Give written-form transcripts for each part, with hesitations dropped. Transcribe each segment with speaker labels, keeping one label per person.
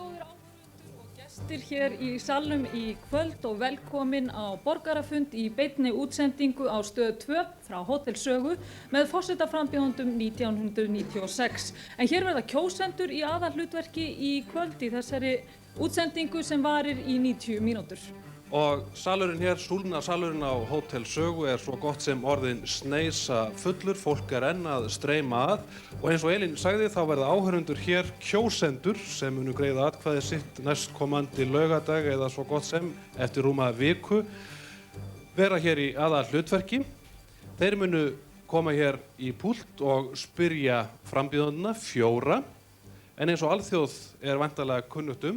Speaker 1: Góðir áhorfendur og gestir hér í salnum í kvöld og velkomin á borgarafund í beinni útsendingu á Stöð 2 frá Hótel Sögu með forsetaframbjóðendum 1996. En hér verða kjósendur í aðalhlutverki í kvöld í þessari útsendingu sem varir í 90 mínútur.
Speaker 2: Og salurinn hér, súlna salurinn á Hótel Sögu svo gott sem orðinn sneisa fullur, fólk enn að streyma að og eins og Elín sagði þá verða áhorfendur hér kjósendur sem munu greiða atkvæði sitt næstkomandi laugardag eða svo gott sem eftir rúma viku vera hér í aðalhlutverki. Þeir munu koma hér í púlt og spyrja frambjóðendurna 4 en eins og alþjóð væntanlega kunnugt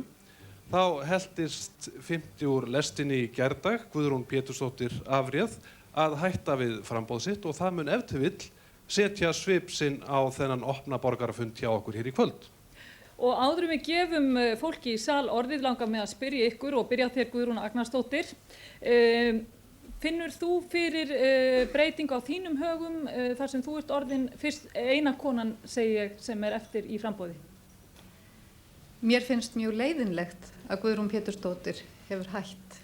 Speaker 2: þá heltist 50 úr lestinni í gærdag, Guðrún Pétursdóttir afréð, að hætta við framboð sitt og það mun ef til vill setja svip sinn á þennan opna borgarafund hjá okkur hér í kvöld.
Speaker 1: Og áður við gefum fólki í sal orðið langar með að spyrja ykkur og byrja þér Guðrún Agnarsdóttir. Finnur þú fyrir breytingu á þínum högum þar sem þú ert orðin fyrst eina konan segi ég sem eftir í framboði?
Speaker 3: Mér finnst mjög leiðinlegt að Guðrún Pétursdóttir hefur hætt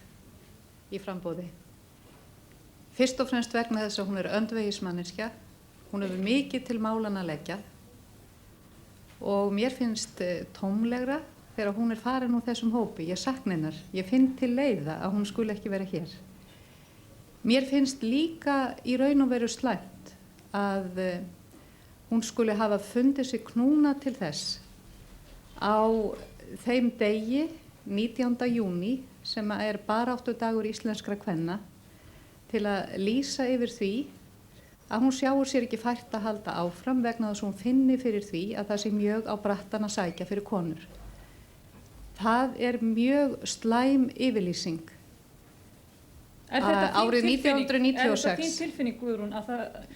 Speaker 3: í framboði. Fyrst og fremst vegna þess að hún öndvegismanneskja, hún hefur mikið til málanna að leggja og mér finnst tómlegra þegar hún farin úr þessum hópi. Ég sakna hennar, ég finn til leiða að hún skuli ekki vera hér. Mér finnst líka í raun og veru slæmt að hún skuli hafa fundið sig knúna til þess á þeim degi 19. júní sem baráttudagur íslenskra kvenna til að lýsa yfir því að hún sjáir sér ekki fært að halda áfram vegna þess að hún finni fyrir því að það sé mjög á brattan að sækja fyrir konur. Það mjög slæm yfirlýsing. Árið 1996.
Speaker 1: Er þetta þín tilfinning, Guðrún, að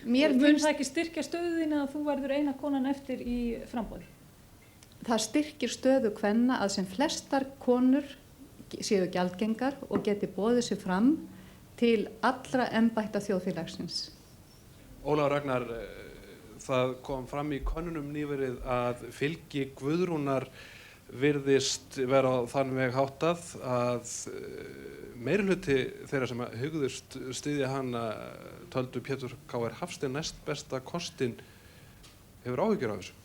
Speaker 1: mun það ekki styrkja stöðu þína að þú verður eina konan eftir í framboði?
Speaker 3: Það styrkir stöðu kvenna að sem flestar konur séu gjaldgengar og geti boðið sig fram til allra embætta þjóðfélagsins.
Speaker 2: Ólafur Ragnar, það kom fram í könnunum nýverið að fylgi Guðrúnar virðist vera á þann veg háttað að meirihluti þeirra sem hugðust styðja hana töldu Pétur K.R. Hafstein næst besta kostinn. Hefur áhyggjur af þessu?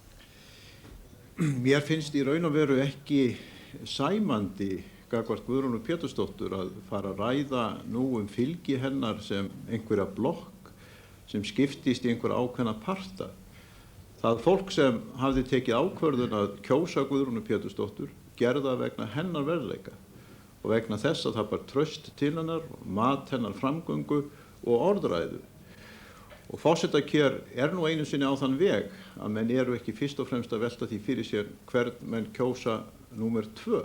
Speaker 4: Mér finnst í raun og veru ekki sæmandi gagnvart Guðrúnu Pétursdóttur að fara að ræða nú fylgi hennar sem einhverja blokk sem skiptist í einhverja ákveðna parta. Það fólk sem hafði tekið ákvörðun að kjósa Guðrúnu Pétursdóttur gerða vegna hennar verðleika og vegna þess að það bar traust til hennar, mat hennar framgöngu og orðræðu. Og forsetakjör nú einu sinni á þann veg að menn ekki fyrst og fremst að velta því fyrir sér hvern menn kjósa númer 2.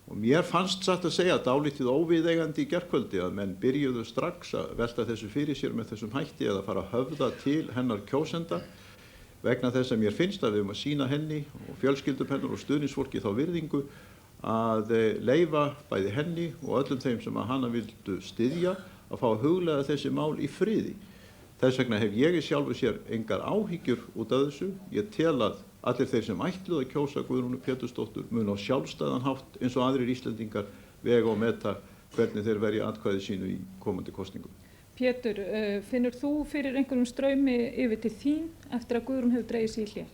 Speaker 4: Og mér fannst satt að segja dálítið óviðeigandi í gærkvöldi að menn byrjuðu strax að velta þessu fyrir sér með þessum hætti eða fara að höfða til hennar kjósenda vegna þess að mér finnst að við að sýna henni og fjölskyldum hennar og stuðningsfólki þá virðingu að leyfa bæði henni og öllum þeim sem að hana vildu styðja að fá að hugleiða þessi mál í friði. Þess vegna hef ég í sjálfu sér engar áhyggjur út af þessu. Ég tel að allir þeir sem ætluðu að kjósa Guðrúnu Pétursdóttur mun á sjálfstæðan hátt eins og aðrir Íslendingar vega og meta hvernig þeir verja atkvæði sínu í komandi kosningum.
Speaker 1: Pétur, finnur þú fyrir einhverjum straumi yfir til þín eftir að Guðrún hefur dregið sig í hlé?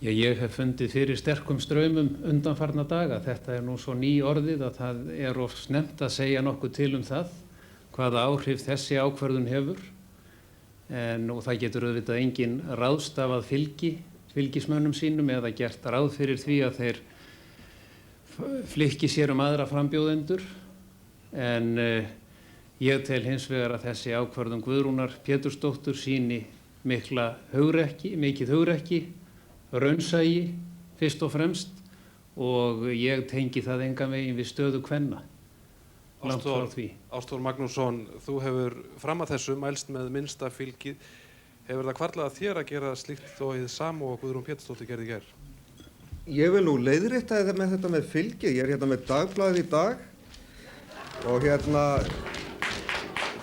Speaker 5: Já, ég hef fundið fyrir sterkum straumum undanfarna daga. Þetta nú svo ný orðið að það of snemmt að segja nokkuð til það hvaða áhrif þessi ákvörðun hefur. Og það getur auðvitað engin ráðstafað fylgismönnum sínum eða gert ráð fyrir því að þeir flikki sér aðra frambjóðendur. En ég tel hins vegar að þessi ákvörðun Guðrúnar Pétursdóttur sýni mikið hugrekki, raunsæi fyrst og fremst og ég tengi það engan veginn við stöðu kvenna.
Speaker 2: Ástór Magnússon, þú hefur fram að þessu mælst með minnsta fylgið. Hefur það hvarflað að þér að gera slíkt og hið sama og Guðrún Pétursdóttir gerði í gær?
Speaker 6: Ég vil nú leiðrétta með þetta með fylgið. Ég hérna með Dagblaðið í dag og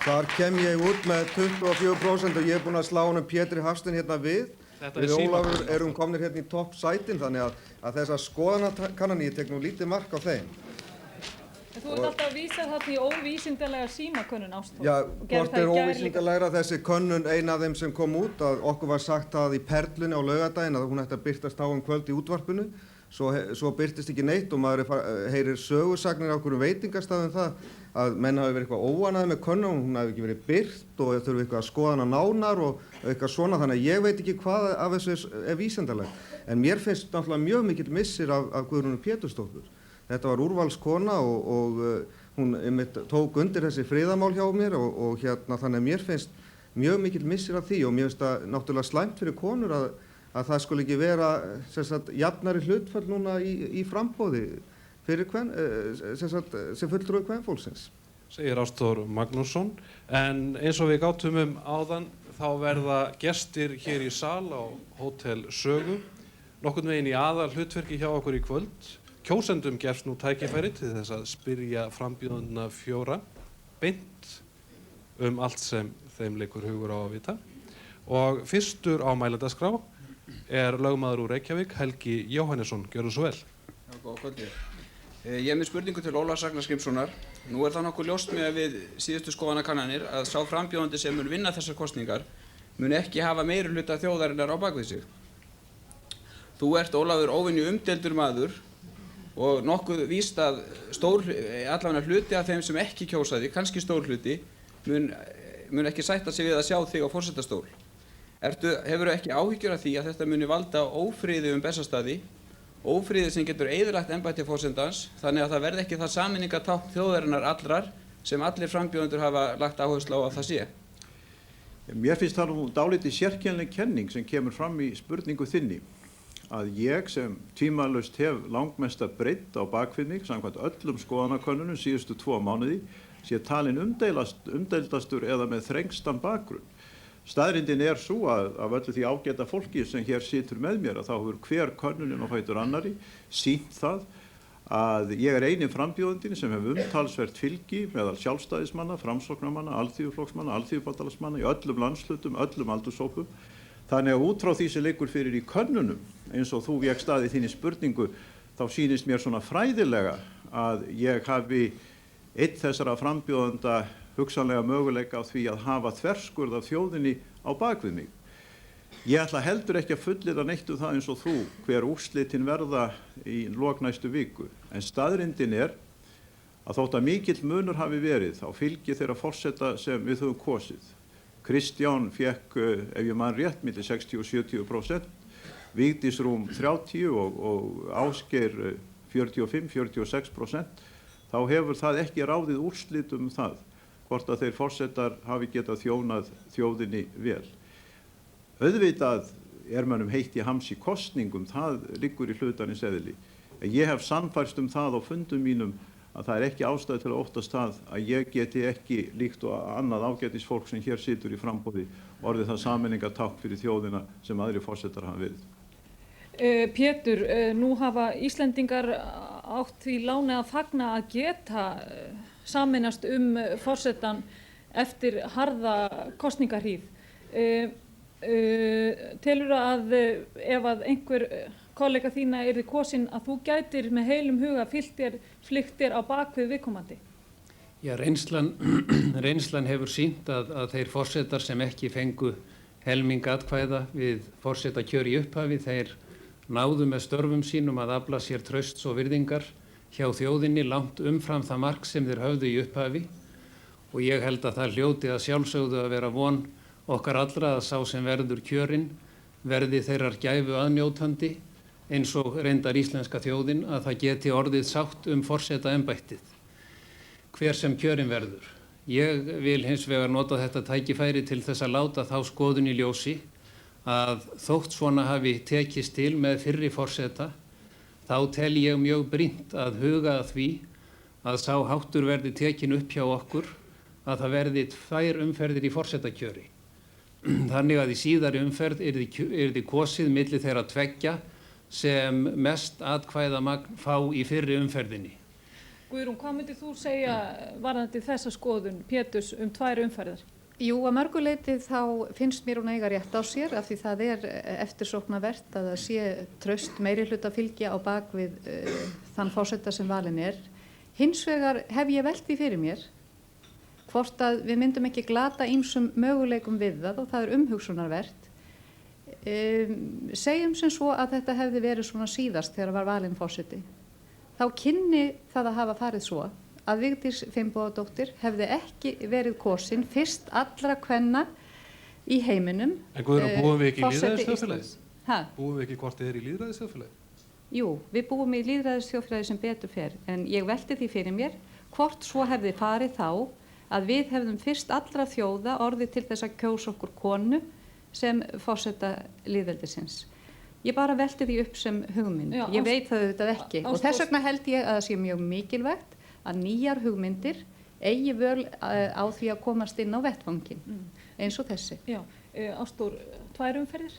Speaker 6: þar kem ég út með 24% og ég búinn að slá honum Pétri Hafstein hérna við.
Speaker 2: Þetta
Speaker 6: Við
Speaker 2: er
Speaker 6: Ólafur
Speaker 2: símakönnun.
Speaker 6: erum komnir hérna í topp sætin þannig að þessar skoðanakannanir, ég tek nú lítið mark á þeim.
Speaker 1: En þú ert alltaf að vísa þarna í óvísindalega símakönnun, Ástþór.
Speaker 6: Já,
Speaker 1: Og gerðir
Speaker 6: hvort
Speaker 1: það í
Speaker 6: er
Speaker 1: gær líka.
Speaker 6: óvísindalegra þessi könnun ein af þeim sem kom út að okkur var sagt að í Perlunni á laugardaginn að hún ætti að birtast á kvöld í útvarpinu. Svo birtist ekki neitt og maður heyrir sögusagnir á einhverjum veitingastafum það að menn hafi verið eitthvað óánægðir með könnun, hún hafi ekki verið birt og þurfi eitthvað að skoða hana nánar og eitthvað svona, þannig að ég veit ekki hvað af þessu er vísindalegt. En mér finnst náttúrulega mjög mikill missir af Guðrúnu Pétursdóttur. Þetta var úrvalskona og hún tók undir þessi friðamál hjá mér og hérna þannig að mér finnst mjög mikill missir af því og mér finnst það náttúrulega slæmt fyrir konur að það skuli ekki vera jafnari hlutfall núna í frambóði fyrir sem fulltrúi kvenfólksins.
Speaker 2: Segir Ástþór Magnússon, en eins og við gátum áðan þá verða gestir hér í sal á Hótel Sögu, nokkurn veginn í aðal hlutverki hjá okkur í kvöld. Kjósendum gefst nú tækifæri til þess að spyrja frambjóðendurna 4 beint allt sem þeim leikur hugur á að vita. Og fyrstur á mælendaskrá er lögmaður úr Reykjavík, Helgi Jóhannesson. Gjörðu svo vel.
Speaker 7: Já, góða kvöldi. Ég er með spurningu til Ólafs Ragnar Grímssonar. Nú er það nokkuð ljóst með við síðustu skoðanakannanir að sá frambjóðandi sem mun vinna þessar kosningar mun ekki hafa meirihluta þjóðarinnar á bak við sig. Þú ert, Ólafur, óvenju umdeildur maður og nokkuð víst að allavega hluti af þeim sem ekki kjósa þig, kannski stór hluti, mun ekki sætta sig við að sjá þig á forsetastól. Hefurðu ekki áhyggjur af því að þetta muni valda ófriði Bessastaði, ófriði sem getur eyðilagt embætti forsetans, þannig að það verði ekki það sameiningartákn þjóðarinnar allrar sem allir frambjóðendur hafa lagt áherslu á að það sé?
Speaker 4: Mér finnst það nú dálítið sérkennileg kenning sem kemur fram í spurningu þinni, að ég sem tvímælalaust hef langmesta breidd á bakvið mig, samkvæmt öllum skoðanakönnunum síðustu 2 mánuði, sé talin umdeildastur eða með þrengstan bakgrunn. Staðreyndin er svo að af öllu því ágæta fólki sem hér situr með mér að þá hefur hver könnunin á fætur annarri sýnt það að ég er eini frambjóðandinn sem hefur umtalsvert fylgi meðal sjálfstæðismanna, framsóknarmanna, alþýðuflokksmanna, alþýðubandalagsmanna í öllum landshlutum, öllum aldurshópum. Þannig að út frá því sem liggur fyrir í könnunum, eins og þú vékst að í þinni spurningu, þá sýnist mér svona fræðilega að ég hafi einn þessara frambjóðanda hugsanlega möguleika á því að hafa þverskurð af þjóðinni á bakvið mig. Ég ætla heldur ekki að fullyrða neitt það eins og þú hver úrslitin verða í lok næstu viku. En staðreyndin er að þótt að mikill munur hafi verið á fylgi þeirra forseta sem við höfum kosið. Kristján fékk, ef ég man rétt, milli 60 og 70%, Vigdís rúm 30% og Ásgeir 45–46%, þá hefur það ekki ráðið úrslitum það hvort að þeir forsetar hafi getað þjónað þjóðinni vel. Auðvitað er mönnum heitt í hams í kosningum, það liggur í hlutarins eðli. En ég hef sannfærst það á fundum mínum að það er ekki ástæða til að óttast það að ég geti ekki líkt og annað ágætis fólk sem hér situr í frambúði orðið það sameiningartákn fyrir þjóðina sem aðrir forsetar hafa verið.
Speaker 1: Pétur, nú hafa Íslendingar átt því láni að fagna að geta sameinast forsetan eftir harða kosningahríð. Telurðu að ef að einhver kollega þína yrði kosin að þú gætir með heilum huga fylgt þér á bakvið viðkomandi?
Speaker 5: Já, reynslan hefur sýnt að þeir forsetar sem ekki fengu helming atkvæða við forsetakjör í upphafi, þeir náðu með störfum sínum að afla sér trausts og virðingar hjá þjóðinni langt umfram það mark sem þeir höfðu í upphafi og ég held að það hljóti að sjálfsögðu að vera von okkar allra að sá sem verður kjörinn verði þeirrar gæfu aðnjótandi eins og reyndar íslenska þjóðin að það geti orðið sátt forsetaembættið hver sem kjörinn verður. Ég vil hins vegar nota þetta tækifæri til þess að láta þá skoðun í ljósi að þótt svona hafi tekist til með fyrri forseta, þá tel ég mjög brýnt að huga að því að sá háttur verði tekin upp hjá okkur að það verði 2 umferðir í forsetakjöri. Þannig að í síðari umferð yrði kosið milli þeirra 2 sem mest atkvæðamagn fá í fyrri umferðinni.
Speaker 1: Guðrún, hvað myndir þú segja varðandi þessa skoðun Péturs 2 umferðir?
Speaker 3: Jú, að mörguleiti þá finnst mér hún eiga rétt á sér af því það eftirsóknarvert að það sé traust meirihluta fylgja á bak við þann forseta sem valin er. Hins vegar hef ég velt því fyrir mér hvort að við myndum ekki glata ýmsum möguleikum við það og það umhugsunarvert. Segjum sem svo að þetta hefði verið svona síðast þegar var valin forseti. Þá kynni það að hafa farið svo að Vigdís Finnbogadóttir hefði ekki verið kosin fyrst allra kvenna í heiminum.
Speaker 2: En Guðrún, búum við ekki í
Speaker 3: forseti
Speaker 2: lýðræðisþjóðfélagi?
Speaker 3: Íslands.
Speaker 2: Búum við ekki hvort þið er í lýðræðisþjóðfélagi?
Speaker 3: Jú, við búum í lýðræðisþjóðfélagi sem betur fer, en ég velti því fyrir mér hvort svo hefði farið þá að við hefðum fyrst allra þjóða orðið til þess að kjósa okkur konu sem forseta lýðveldisins. Ég bara velti því upp sem hugmynd.
Speaker 1: Já,
Speaker 3: ég veit það auðvitað ekki og þess vegna held ég að það sé mjög mikilvægt að nýjar hugmyndir eigi völ á því að komast inn á vettvanginn, eins og þessi.
Speaker 1: Já, Ástþór, 2 umferðir?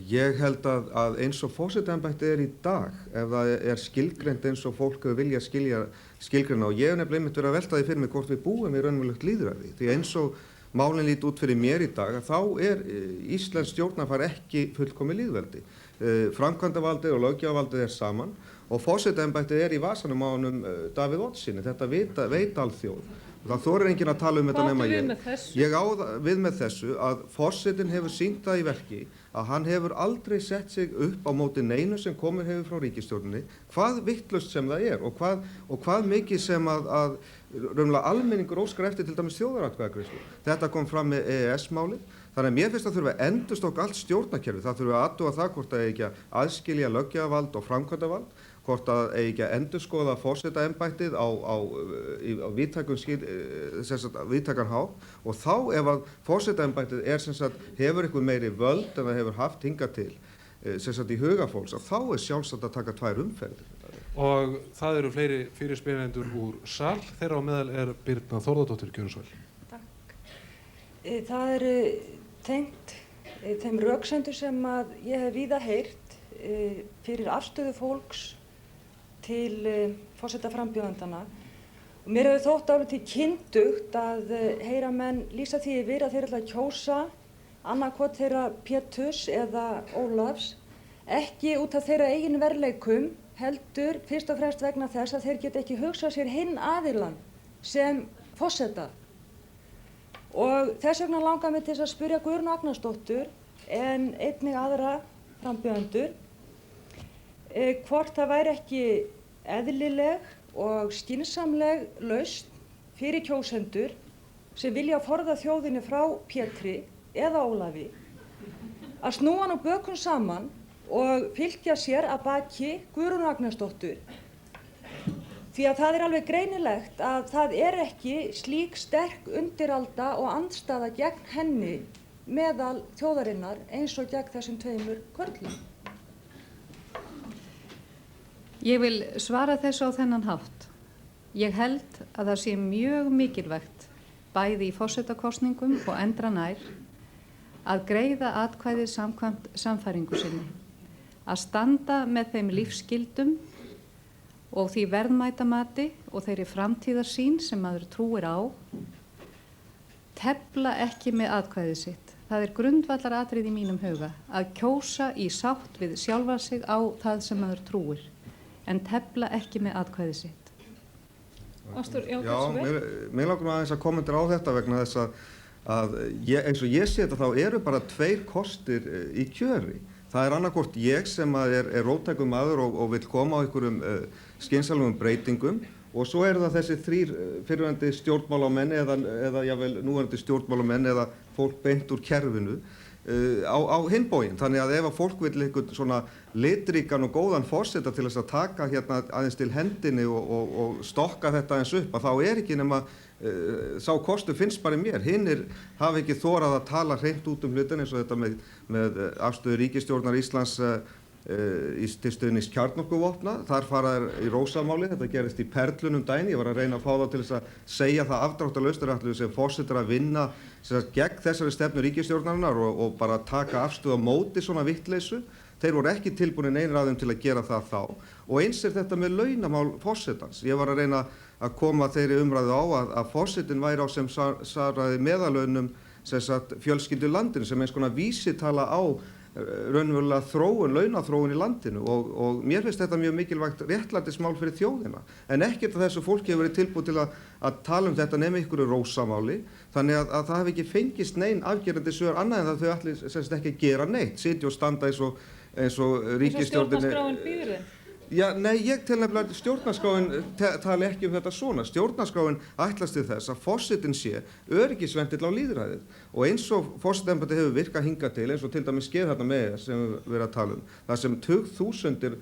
Speaker 6: Ég held að eins og forsetaembættið er í dag, ef það er skilgreint eins og fólk hefur vilja skilgreina, og ég hef nefnilega einmitt verið að velta því fyrir mig hvort við búum í raunverulegt lýðræði, því eins og málinn lít út fyrir mér í dag, þá er íslensk stjórnarfar ekki fullkomið lýðveldi. Framkvæmdavaldið og löggjafarvaldið er saman og forsetaembættið er í vasanum á honum Davíð Oddssyni, þetta veit alþjóð. Það þorir enginn að tala um þetta nema ég. Ég á við með þessu að forsetinn hefur sýnt það í verki að hann hefur aldrei sett sig upp á móti neinu sem komið hefur frá ríkisstjórninni, hvað vitlaust sem það er og hvað mikið sem að raunverulega almenningur óskar eftir til dæmis þjóðaratkvæðagreiðslu. Þetta kom fram með EES-málið, þannig að mér finnst að þurfa að endurstokka allt stjórnarkerfið, það þurfa að athuga það hvort það ekki að aðskilja löggjafarvald og framkvæmdavald, hvort að ekki að endurskoða forsetaembættið á víðtækan hátt og þá ef að forsetaembættið hefur eitthvað meiri völd en það hefur haft hingað til í huga fólks, þá er sjálfsagt að taka 2 umferðir.
Speaker 2: Og það eru fleiri fyrirspyrjendur úr sal, þeirra á meðal er Birna Þórðardóttir, gjörðu svo vel.
Speaker 8: Takk. Það er tengt þeim röksemdum sem að ég hef víða heyrt fyrir afstöðu fólks til forsetaframbjóðandana. Og mér hefur þótt dálítið kyndugt að heyra menn lýsa því yfir að þeir ætla að kjósa annarkvort þeirra Péturs eða Ólafs, ekki út af þeirra eigin verðleikum, heldur fyrst og fremst vegna þess að þeir geta ekki hugsað sér hinn aðilann sem forseta. Og þess vegna langar mig til þess að spyrja Guðrúnu Agnarsdóttur en einnig aðra frambjóðendur hvort það væri ekki eðlileg og skynsamleg lausn fyrir kjósendur sem vilja forða þjóðinni frá Pétri eða Ólafi að snúa nú bökum saman og fylgja sér að baki Guðrúnu Agnarsdóttur. Því að það er alveg greinilegt að það er ekki slík sterk undiralda og andstaða gegn henni meðal þjóðarinnar eins og gegn þessum 2 körlum.
Speaker 3: Ég vil svara þessu á þennan hátt. Ég held að það sé mjög mikilvægt, bæði í forsetakosningum og endranær, að greiða atkvæðið samkvæmt sannfæringu sinni, að standa með þeim lífsgildum og því verðmætamati og þeirri framtíðarsýn sem maður trúir á, tefla ekki með atkvæðið sitt. Það er grundvallaratriði í mínum huga að kjósa í sátt við sjálfa sig á það sem maður trúir, en tefla ekki með atkvæðið sitt.
Speaker 1: Ástþór, já,
Speaker 6: mér langar aðeins að kommentera á þetta vegna þess að eins og ég sé þetta þá eru bara 2 kostir í kjöri. Það er annarkvort ég sem er róttækur maður og vill koma á einhverjum skynsamlegum breytingum og svo eru það þessi 3 fyrrverandi stjórnmálamenn eða jável núverandi stjórnmálamenn eða fólk beint úr kerfinu á hinn bóginn. Þannig að ef að fólk vill einhvern svona litríkan og góðan forseta til þess að taka hérna aðeins til hendinni og stokka þetta aðeins upp, að þá er ekki nema sá kostur finnst bara í mér. Hinnir hafa ekki þorað að tala hreint út hlutin eins og þetta með afstöðu ríkisstjórnar Íslands til stuðnings kjarnorkuvopna. Þar fara í rósamáli, þetta gerist í Perlunum daginn. Ég var að reyna að fá þá til þess að segja það afdráttarlaust ætluðu sem forsetar að vinna gegn þessari stefnu ríkisstjórnarinnar og bara taka afstöðu á móti svona vittleysu. Þeir voru ekki tilbúinir einir af þeim til að gera það þá. Og eins er þetta með launamál forsetans. Ég var að reyna að koma þeirri umræðu á að forsetinn væri á sem svaraði meðalaunum fjölskyldu landinu sem eins konar vísitala á raunverulega launaþróun í landinu og mér finnst þetta mjög mikilvægt réttlætismál fyrir þjóðina en ekkert af þessu fólki hefur verið tilbúið til að tala um þetta nema einhverju rósamáli þannig að það hefur ekki fengist nein afgerandi svör annað en það þau allir ekki að gera neitt, sitja og standa eins og ríkisstjórninni.
Speaker 1: Stjórnarskráin býður þeim?
Speaker 6: Já, nei, ég tel nefnilega að stjórnarskráin tali ekki um þetta svona. Stjórnarskráin ætlast til þess að forsetinn sé öryggisventill á lýðræðið og eins og forsetaembættið hefur virkað hingað til, eins og til dæmis skeið þarna með sem við verðum að tala um, þar sem tugþúsundir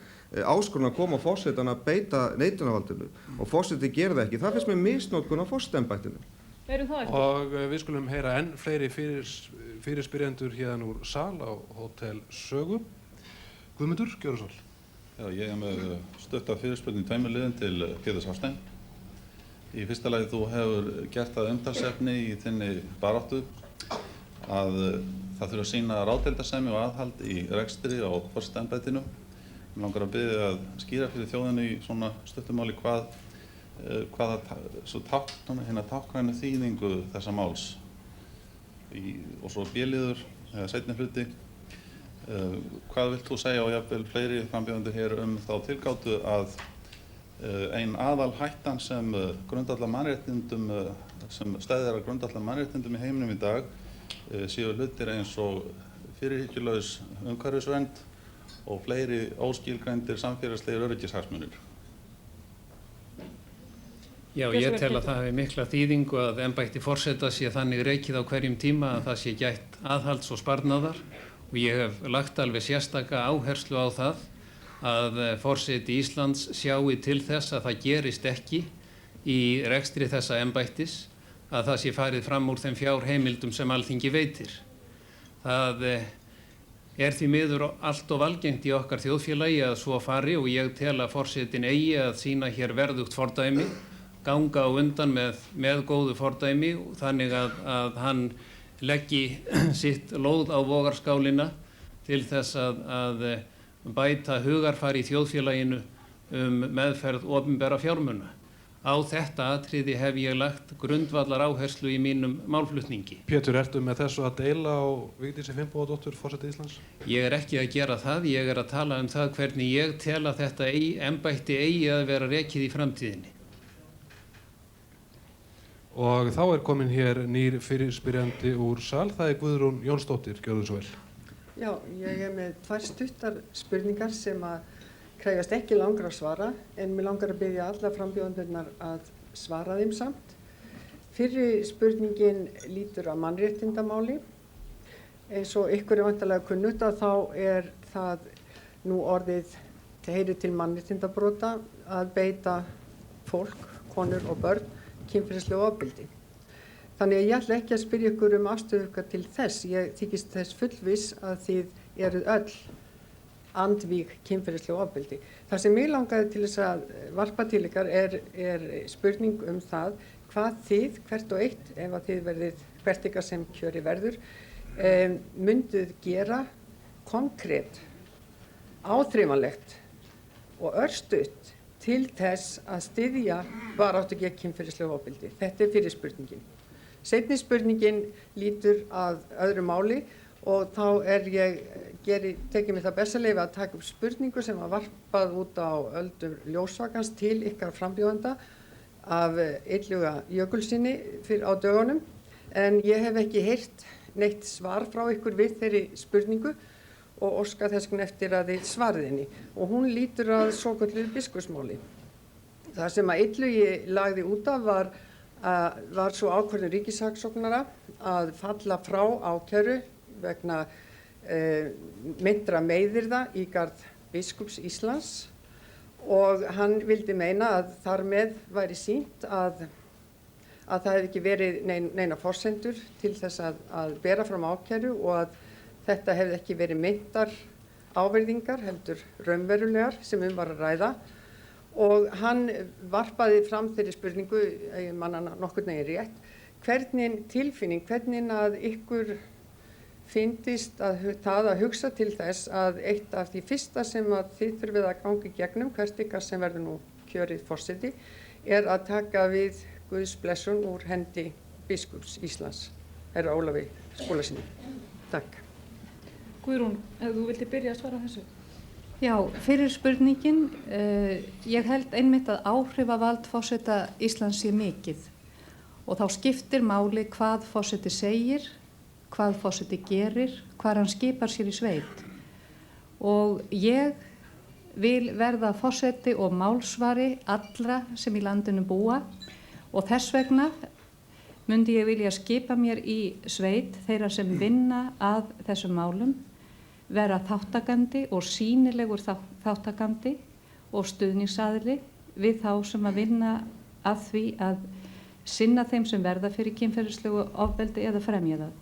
Speaker 6: áskoruna koma á forsetann að beita neitunarvaldinu og forsetinn gerir það ekki. Það finnst mér misnotkun á forsetaembættinu.
Speaker 2: Og við skulum heyra enn fleiri fyrirspyrjendur hérna úr sal á Hótel Sögu. Guðmundur, gjörðu svo.
Speaker 9: Já, ég með stutta fyrirspurning tveimur liðum til Péturs Hafstein. Í fyrsta lagi þú hefur gert það umtalsefni í þinni baráttu að það þurfa að sýna ráðdeildarsemi og aðhald í rekstri á forsetaembættinu. Mig langar að biðja að skýra fyrir þjóðinni í svona stuttumáli hvaða hérna táknrænu þýðingu þessa máls og svo B-liður eða seinni hluti. Hvað vilt þú segja og jafnvel fleiri frambjóðendur hér þá tilgátu að ein aðal hættan sem stæðir að grundvallar mannréttindum í heiminum í dag séu hlutir eins og fyrirhyggjulaus umhverfisvernd og fleiri óskilgreindir samfélagslegir öryggishagsmunir?
Speaker 5: Já, ég tel að það hefur mikla þýðingu að embætti forseta sé þannig rekið á hverjum tíma að það sé gætt aðhalds og sparnaðar og ég hef lagt alveg sérstaka áherslu á það að forseti Íslands sjái til þess að það gerist ekki í rekstri þessa embættis að það sé farið fram úr þeim fjárheimildum sem Alþingi veitir. Það því miður allt of algengt í okkar þjóðfélagi að svo fari og ég tel að forsetin eigi að sýna hér verðugt fordæmi, ganga á undan með góðu fordæmi þannig að hann leggi sitt lóð á vogarskálina til þess að bæta hugarfari í þjóðfélaginu meðferð opinberra fjármuna. Á þetta atriði hef ég lagt grundvallar áherslu í mínum málflutningi.
Speaker 2: Pétur, ertu með þessu að deila á Vigdísi Finnbogadóttur, forseti Íslands?
Speaker 5: Ég ekki að gera það, ég að tala um það hvernig ég tel að þetta embætti eigi að vera rekið í framtíðinni.
Speaker 2: Og þá komin hér nýr fyrirspyrjandi úr sal, það Guðrún Jónsdóttir, gjörðu svo vel.
Speaker 10: Já, ég með 2 stuttar spurningar sem að krefjast ekki langra að svara, en mig langar að biðja alla frambjóðendurnar að svara þeim samt. Fyrri spurningin lítur að mannréttindamáli. Eins og ykkur vantarlega kunnugt að þá það nú orðið heyrir til mannréttindabrota að beita fólk, konur og börn kynferðislegu ofbeldi. Þannig að ég ætla ekki að spyrja ykkur afstöðu ykkar til þess. Ég þykist þess fullviss að þið eruð öll andvíg kynferðislegu ofbeldi. Það sem mig langaði til þess að varpa til ykkar er spurning um það hvað þið, hvert og eitt, ef að þið verðið hvert ykkar sem kjöri verður, mynduð gera konkrét, áþreifanlegt og örstutt til þess að styðja baráttu gegn kynferðislegu ofbeldi. Þetta fyrri spurningin. Seinni spurningin lítur að öðru máli og þá tekið mér það bessaleyfi að taka upp spurningu sem var varpað út á öldur ljósvakans til ykkar frambjóðenda af Illuga Jökulssyni á dögunum, en ég hef ekki heyrt neitt svar frá ykkur við þeirri spurningu og óska þess vegna eftir að þið svarið henni. Og hún lítur að svokölluðu biskupsmáli. Það sem að Illugi lagði út af var svo ákvörðun ríkissaksóknara að falla frá ákæru vegna meintra meiðyrða í garð biskups Íslands og hann vildi meina að þar með væri sýnt að það hefði ekki verið neina forsendur til þess að bera fram ákæru og að þetta hefði ekki verið meintar ávirðingar heldur raunverulegar sem var að ræða og hann varpaði fram þeirri spurningu, ég man hana nokkurn veginn rétt, hvernig tilfinning, hvernig að ykkur fyndist það að hugsa til þess að eitt af því fyrsta sem að þið þurfið að ganga í gegnum, hvert ykkar sem verður nú kjörið forseti, er að taka við Guðs blessun úr hendi biskups Íslands, herra Ólafi Skúlasyni. Takk.
Speaker 1: Guðrún, ef þú vildi byrja að svara þessu.
Speaker 3: Já, fyrir spurningin, ég held einmitt að áhrifavald forseta Íslands sé mikið og þá skiptir máli hvað forseti segir, hvað forseti gerir, hvað hann skipar sér í sveit. Og ég vil verða forseti og málsvari allra sem í landinu búa og þess vegna myndi ég vilja skipa mér í sveit þeirra sem vinna að þessum málum, vera þáttakandi og sýnilegur þáttakandi og stuðningsaðili við þá sem að vinna að því að sinna þeim sem verða fyrir kynferðislegu ofbeldi eða fremja það.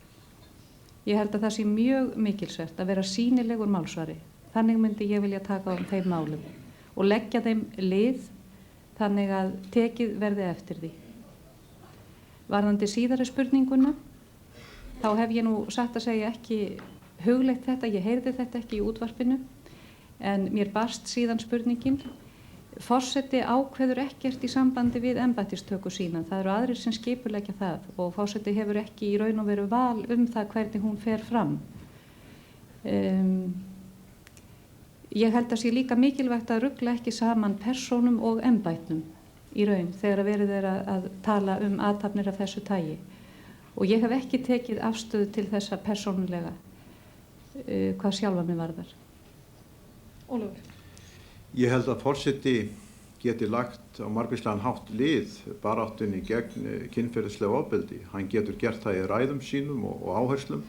Speaker 3: Ég held að það sé mjög mikilsvert að vera sýnilegur málsvari. Þannig myndi ég vilja taka á þeim málum og leggja þeim lið þannig að tekið verði eftir því. Varðandi síðari spurninguna, þá hef ég nú satt að segja ekki hugleitt þetta, ég heyrði þetta ekki í útvarpinu, en mér barst síðan spurningin. Forseti ákveður ekkert í sambandi við embættistöku sína, það eru aðrir sem skipuleggja það og forseti hefur ekki í raun og veru val það hvernig hún fer fram. Ég held að sé líka mikilvægt að rugla ekki saman persónum og embættum í raun þegar verið er að tala athafnir af þessu tagi. Og ég hef ekki tekið afstöðu til þessa persónulega hvað sjálfa mig varðar.
Speaker 1: Ólafur.
Speaker 4: Ég held að forseti geti lagt á margvíslegan hátt lið baráttunni gegn kynferðislegu ofbeldi. Hann getur gert það í ræðum sínum og áherslum.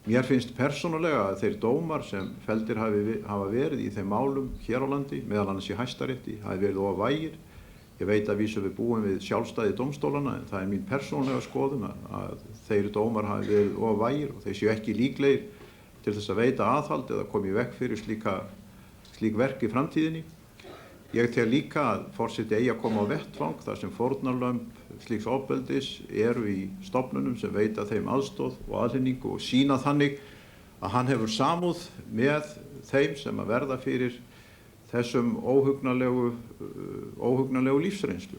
Speaker 4: Mér finnst persónulega að þeir dómar sem felldir hafa verið í þeim málum hér á landi, meðal annars í Hæstarétti, hafi verið of vægir. Ég veit að vísu við búum við sjálfstæði dómstólana, en það er mín persónulega skoðun að þeir dómar hafi verið of vægir og þeir séu ekki líklegir til þess að veita aðhald eða koma í veg fyrir slík verk í framtíðinni. Ég tel líka að forseti eigi að koma á vettvang þar sem fórnarlömb slíks ofbeldis eru í stofnunum sem veita þeim aðstoð og aðhlynningu og sýna þannig að hann hefur samúð með þeim sem að verða fyrir þessum óhugnanlegu lífsreynslu.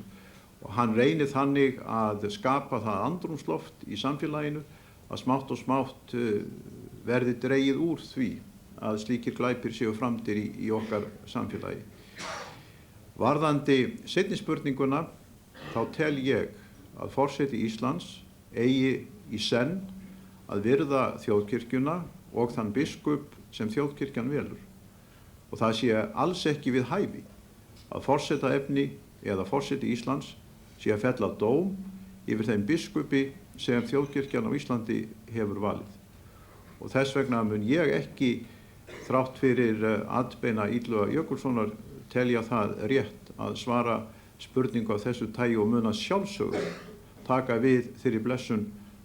Speaker 4: Og hann reynir þannig að skapa það andrúmsloft í samfélaginu að smátt og smátt verði dregið úr því að slíkir glæpir séu framdir í okkar samfélagi. Varðandi seinni spurninguna, þá tel ég að forseti Íslands eigi í senn að virða þjóðkirkjuna og þann biskup sem þjóðkirkjan velur. Og það sé alls ekki við hæfi að forsetaefni eða forseti Íslands sé að fella dóm yfir þeim biskupi sem þjóðkirkjan á Íslandi hefur valið. Og þess vegna mun ég ekki, þrátt fyrir atbeina Illuga Jökulssonar, telja það rétt að svara spurningu af þessu tagi og mun að sjálfsögðu taka við þeirri blessun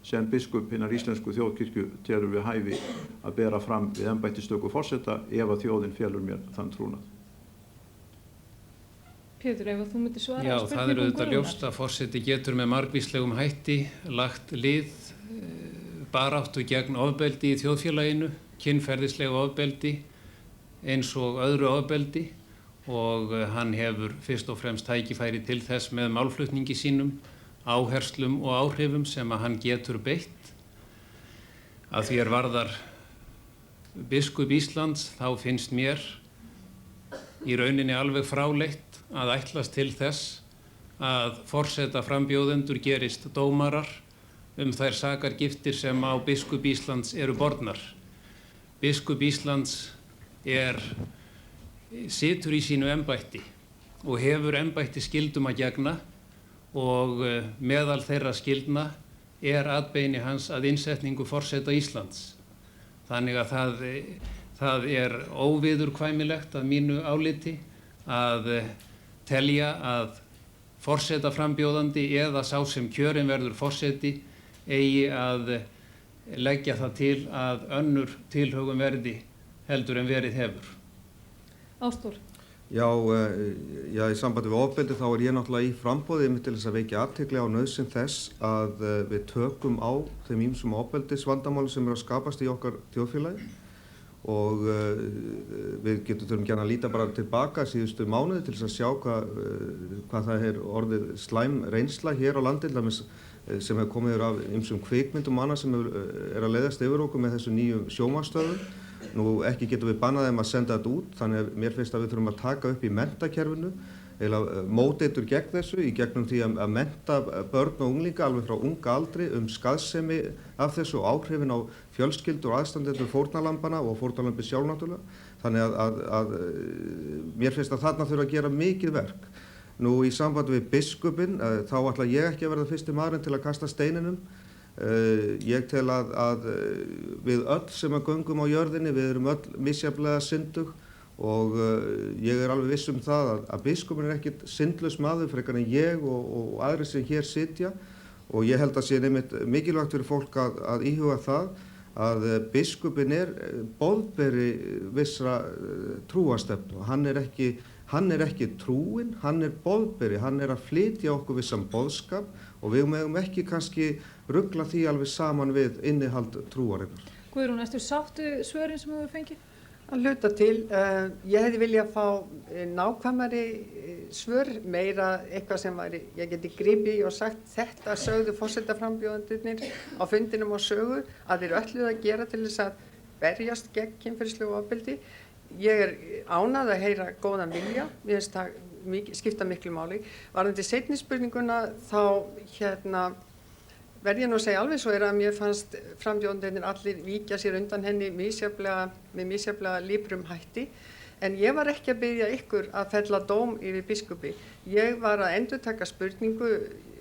Speaker 4: sem biskup hinnar íslensku þjóðkirkju telur við hæfi að bera fram við embættistöku forseta ef að þjóðin felur mér þann trúnað.
Speaker 1: Pétur, ef þú myndir svara
Speaker 5: Já, það er auðvitað ljóst að forseti getur með margvíslegum hætti lagt lið baráttu gegn ofbeldi í þjóðfélaginu, kynferðislegu ofbeldi eins og öðru ofbeldi og hann hefur fyrst og fremst tækifæri til þess með málflutningi sínum, áherslum og áhrifum sem að hann getur beitt. Að því varðar biskup Íslands þá finnst mér í rauninni alveg fráleitt að ætlast til þess að forseta frambjóðendur gerist dómarar þær sakargiftir sem á biskup Íslands eru bornar. Biskup Íslands situr í sínu embætti og hefur embætti skyldum að gegna og meðal þeirra skyldna atbeini hans að innsetningu forseta Íslands. Þannig að það óviðurkvæmilegt að mínu áliti að telja að forsetaframbjóðandi eða sá sem kjörinn verður forseti eigi að leggja það til að önnur tilhögun verði heldur en verið hefur.
Speaker 1: Ástór.
Speaker 6: Já, í sambandi við ofbeldi þá ég náttúrulega í framboði til þess að vekja athygli á nauðsyn þess að við tökum á þeim ýmsum ofbeldisvandamáli sem eru að skapast í okkar þjóðfélagi og við þurfum gjarnan að líta bara tilbaka síðustu mánuði til þess að sjá hvað það er orðið slæm reynsla hér á landi, sem hefur komið af ýmsum kvikmyndum og annað sem er að leiðast yfir okkur með þessu nýju sjónvarpsstöðvum. Nú ekki getum við bannað þeim að senda þetta út, þannig að mér finnst að við þurfum að taka upp í menntakerfinu eiginlega móteitur gegn þessu í gegnum því að mennta börn og unglinga alveg frá unga aldri skaðsemi af þessu og áhrifin á fjölskyldur og aðstandendur fórnarlambana og fórnarlambi sjálf náttúrulega. Þannig að mér finnst að þarna þurfa að gera mikið verk. Nú í sambandi við biskupinn þá ætla ég ekki að verða fyrsti maðurinn til að kasta steininum. Ég tel að við öll sem að göngum á jörðinni, við erum öll misjafnlega syndug og ég er alveg viss það að biskupinn er ekkert syndlaus maður frekar en ég og aðrir sem hér sitja og ég held að sé einmitt mikilvægt fyrir fólk að íhuga það að biskupinn er boðberi vissra trúarstefnu. Hann er ekki trúinn, hann er boðberi, hann er að flytja okkur vissan boðskap og við megum ekki kannski rugla því alveg saman við innihald trúarinnar.
Speaker 1: Guðrún, ertu sáttu svörin sem þú hefur fengið?
Speaker 10: Að hluta til. Ég hefði viljað fá nákvæmari svör, meira eitthvað sem ég geti gripið og sagt þetta sögðu forsetaframbjóðendurnir á fundinum á Sögu að þeir ölluðu að gera til þess að berjast gegn kynferðislegu ofbeldi. Ég er ánægð að heyra góðan vilja, mér finnst það skipta miklu máli. Varðandi seinni spurninguna þá verð ég nú að segja alveg svo að mér fannst frambjóðendurnir allir víkja sér undan henni með misjafnlega líbrum hætti, en ég var ekki að biðja ykkur að fella dóm yfir biskupi. Ég var að endurtaka spurningu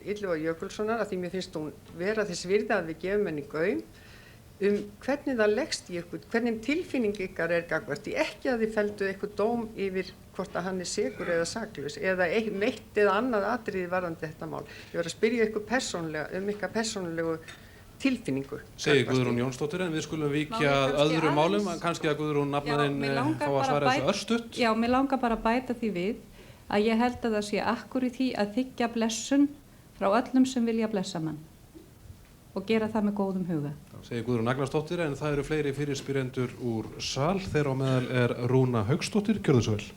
Speaker 10: Illuga Jökulssonar að því mér finnst hún vera þess virði að við gefum henni gaum hvernig það leggst í ykkur, hvernig tilfinning ykkar er gagnvart, ekki að þið felldu ykkur dóm yfir hvort að hann er sekur eða saklaus eða neitt eða annað atriði varðandi þetta mál. Ég var að spyrja ykkur persónlega ykkar persónulegu tilfinningu.
Speaker 2: Segir Guðrún Jónsdóttir, en við skulum víkja öðrum málum, kannski að Guðrún nafnaðinn fá að svara þessu örstutt.
Speaker 11: Já, mér langar bara að bæta því við að ég held að það sé akkur í því að þiggja blessun frá öllum sem vilja blessa mann og gera það með góðum huga.
Speaker 2: Segir Guðrún Agnarsdóttir, en það eru fleiri fyrirspyrjendur úr sal, þeirra á meðal er Rúna Hauksdóttir, gjörðu svo vel.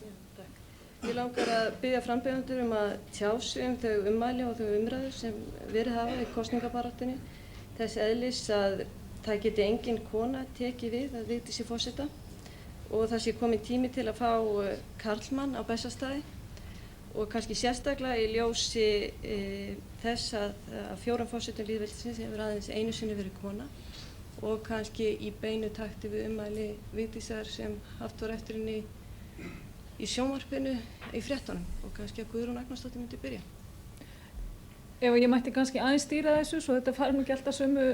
Speaker 12: Ég langar að biðja frambjóðendur að tjá sig þau ummæli og þau umræður sem verið hafa í kosningabaráttunni, þess eðlis að það geti engin kona tekið við að Vigdísi forseta og það sé kominn tími til að fá karlmann á Bessastaði og kannski sérstaklega í ljósi þess að 4 forsetum lýðveldisins hefur aðeins einu sinni verið kona og kannski í beinu takti við ummæli Vigdísar sem haft var eftir henni í sjónvarpinu í fréttunum og kannski að Guðrún Agnarsdóttir myndi byrja.
Speaker 1: Ef ég mætti kannski aðeins stýra þessu, svo þetta fari nú ekki alltaf sömu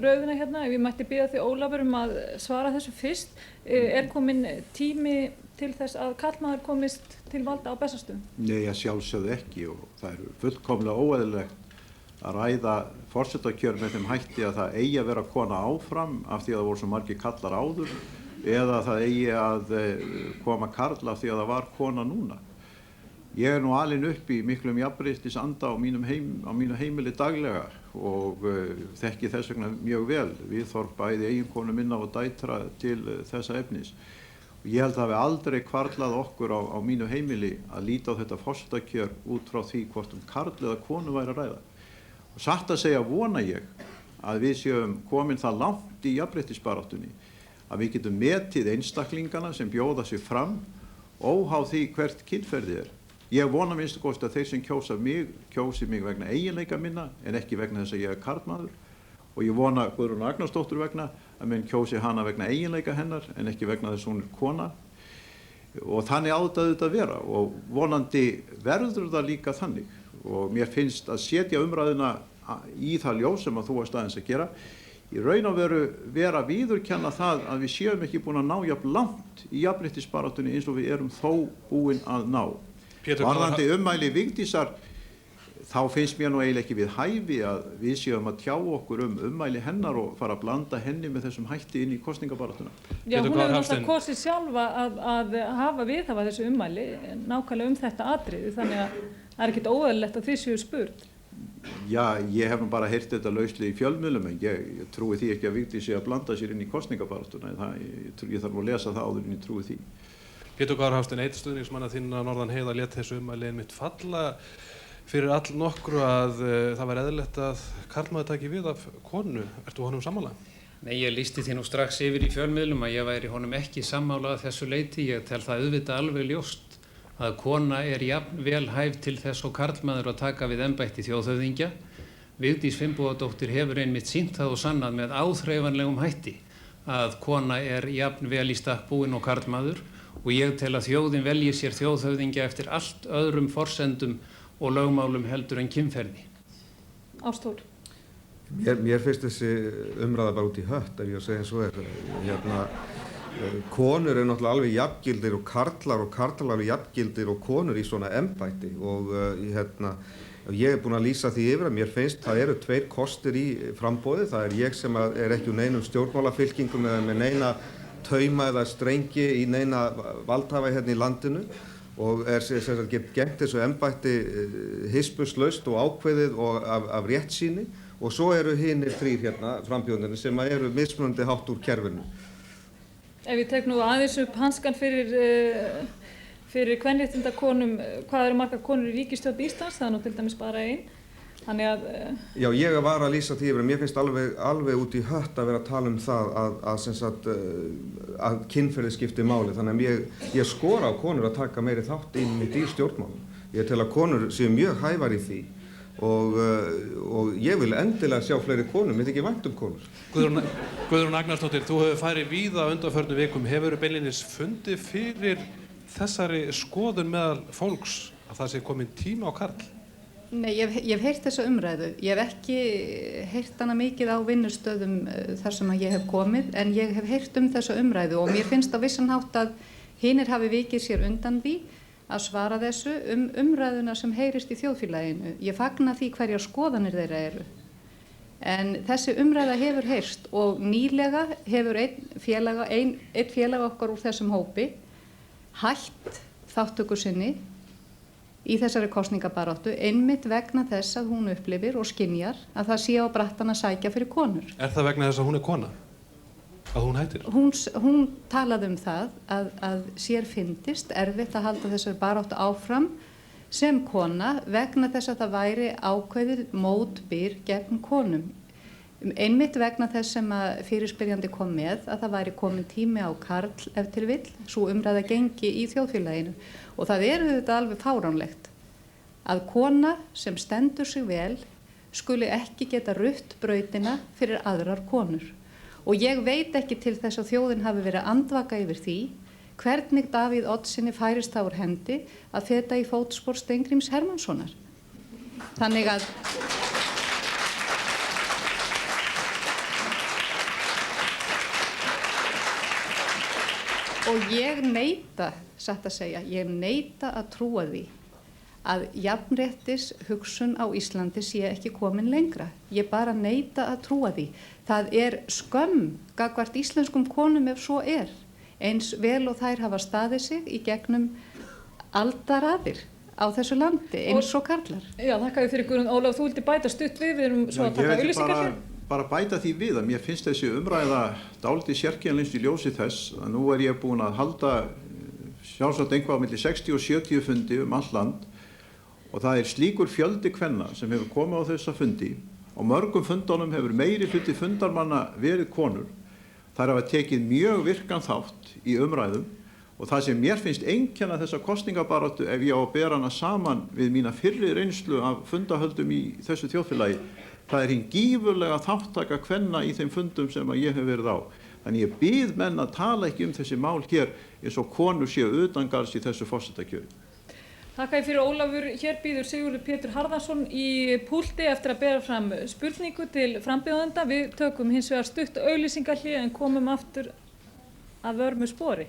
Speaker 1: röðina hérna, ef ég mætti biðja þig Ólafur að svara þessu fyrst, er kominn tími til þess að karlmaður komist til valda á Bessastöðum?
Speaker 4: Nei, ég sjálfsögðu ekki og það er fullkomlega óeðlilegt að ræða forsetakjör með þeim hætti að það eigi að vera kona áfram af því að það voru svo margir kallar áður eða það eigi að koma karl af því að það var kona núna. Ég er nú alinn upp í miklum jafnréttisanda á mínu heimili daglega og þekki þess vegna mjög vel viðhorf bæði eiginkonu minna og dætra til þessa efnis. Ég held að hafi aldrei hvarflað okkur á mínu heimili að líta á þetta forsetakjör út frá því hvort karl eða konu væri að ræða. Og satt að segja vona ég að við séum komin það langt í jafnréttisbaráttunni að við getum metið einstaklingana sem bjóða sig fram óháð því hvert kynferði er. Ég vona minnst og góðst að þeir sem kjósi mig vegna eiginleika minna en ekki vegna þess að ég er karlmaður og ég vona Guðrún Agnarsdóttur vegna að menn kjósi hana vegna eiginleika hennar en ekki vegna þess að hún er kona og þannig á þetta auðvitað vera og vonandi verður það líka þannig og mér finnst að setja umræðuna í það ljós sem að þú varst aðeins að gera í raun og veru vera að viðurkenna það að við séum ekki búin að ná jafn langt í jafnréttisbaráttunni eins og við erum þó búin að ná. Varðandi ummæli Vigdísar þá finnst mér nú eiginlega ekki við hæfi að við séum að tjá okkur ummæli hennar og fara að blanda henni með þessum hætti inn í kosningabaráttuna.
Speaker 1: Já, hún hefur náttúrulega kosið sjálfa að hafa þessu ummæli nákvæmlega þetta atriði þannig að það er ekkert óeðlilegt að þið séu spurt.
Speaker 4: Já, ég hef nú bara heyrt þetta lauslega í fjölmiðlum en ég trúi því ekki að Vigdís sé að blanda sér inn í kosningabaráttuna en ég þarf að lesa það áður en ég trúi því.
Speaker 2: Pétur Kári Hafstein, einn stuðningsmanna þín að norðan heiða lét þessu ummæli einmitt falla fyrir all nokkru að það væri eðlilegt að karlmaður taki við af konu. Ertu honum sammála?
Speaker 5: Nei, ég lýsti því nú strax yfir í fjölmiðlum að ég væri honum ekki sammála að þessu leyti. Ég tel það auðvitað alveg ljóst að kona jafn vel hæf til þess og karlmaður að taka við embætti þjóðhöfðingja. Vigdís Finnbogadóttir hefur einmitt sýnt það og sannað með áþreifanlegum hætti að kona jafn vel í stakk búin og karlmaður og ég tel að þjóðin velji sér þjóðhöfðingja eftir allt öðrum forsendum og lögmálum heldur en kynferði.
Speaker 1: Ástþór.
Speaker 6: Mér finnst þessi umræða bara út í hött ef ég að segja eins og konur náttúrulega alveg jafngildir og karlar alveg jafngildir og konur í svona embætti og ég búinn að lýsa því yfir að mér finnst það eru tveir kostir í framboði. Það ég sem ekki úr neinum stjórnmálafylkingum eða með neina tauma eða strengi í neina valdhafa í landinu og get gegnt þessu embætti hispurslaust og ákveðið og af réttsýni og svo eru hinir þrír frambjóðendur sem eru mismunandi hátt úr kerfinu.
Speaker 1: Ef ég tek nú aðeins upp hanskan fyrir kvenréttindakonum, hvað eru margar konur í ríkisstjórn Íslands? Það nú til dæmis bara ein. Þannig að...
Speaker 6: Já, ég var að lýsa því yfir að mér finnst alveg út í hött að vera að tala um það að kynferði skipti máli. Þannig að ég skora á konur að taka meiri þátt inn í stjórnmálum. Ég tel að konur séu mjög hæfar í því og ég vil endilega sjá fleiri konur, mér þykir vænt konur.
Speaker 2: Guðrún Agnarsdóttir, þú hefur farið víða undanförnum vikum. Hefurðu beinlínis fundið fyrir þessari skoðun meðal fólks að það sé komin tíma á karl?
Speaker 3: Nei, ég hef heyrt þessa umræðu. Ég hef ekki heyrt hana mikið á vinnustöðum þar sem ég hef komið, en ég hef heyrt þessa umræðu og mér finnst á vissan hátt að hinir hafi vikið sér undan því að svara þessu umræðuna sem heyrist í þjóðfélaginu. Ég fagna því hverjar skoðanir þeirra eru. En þessi umræða hefur heyrst og nýlega hefur einn félag okkar úr þessum hópi hætt þáttöku sinni í þessari kosningabaráttu einmitt vegna þess að hún upplifir og skynjar að það sé á brattan að sækja fyrir konur.
Speaker 2: Er það vegna þess að hún kona? Að hún hættir?
Speaker 3: Hún talaði það að sér fyndist erfitt að halda þessari baráttu áfram sem kona vegna þess að það væri ákveðið mótbyr gegn konum. Einmitt vegna þess sem að fyrirspyrjandi kom með að það væri komin tími á karl ef til vill, svo umræða gengi í þjóðfélaginu. Og það þetta alveg fáránlegt að kona sem stendur sig vel skuli ekki geta rutt brautina fyrir aðrar konur. Og ég veit ekki til þess að þjóðin hafi verið andvaka yfir því hvernig Davíð Oddssyni færist það úr hendi að feta í fótspor Steingríms Hermannssonar. Þannig að og ég neita, satt að segja, ég neita að trúa því að jafnréttis hugsun á Íslandi sé ekki komin lengra. Ég bara neita að trúa því. Það skömm gagnvart íslenskum konum ef svo eins vel og þær hafa staðið sig í gegnum aldaraðir á þessu landi eins og karlar.
Speaker 1: Já, þakka fyrir Guðrún. Ólaf, þú vildi bæta stutt við erum svo að taka auglýsingar hér.
Speaker 4: Bara bæta því við að mér finnst þessi umræða dálítið sérkennilegt í ljósi þess að nú ég búinn að halda sjálfsagt einhvað á milli 60 og 70 fundi all land og það slíkur fjöldi kvenna sem hefur komið á þessa fundi og mörgum fundunum hefur meiri hluti fundarmanna verið konur. Þær hafa tekið mjög virkan þátt í umræðum og það sem mér finnst einkenna þessa kosningabaráttu ef ég á að bera hana saman við mína fyrri reynslu af fundahöldum í þessu þjóðfélagi, það hinn gífurlega þáttaka kvenna í þeim fundum sem ég hef verið á. Þannig ég bið menn að tala ekki þessi mál hér eins og konur séu utangarðs í þessu forsetakjöri.
Speaker 1: Þakka ég fyrir Ólafur. Hér býður Sigurður Pétur Harðarson í púlti eftir að bera fram spurningu til frambjóðenda. Við tökum hins vegar stutt auglýsingahlé en komum aftur að vörmu spori.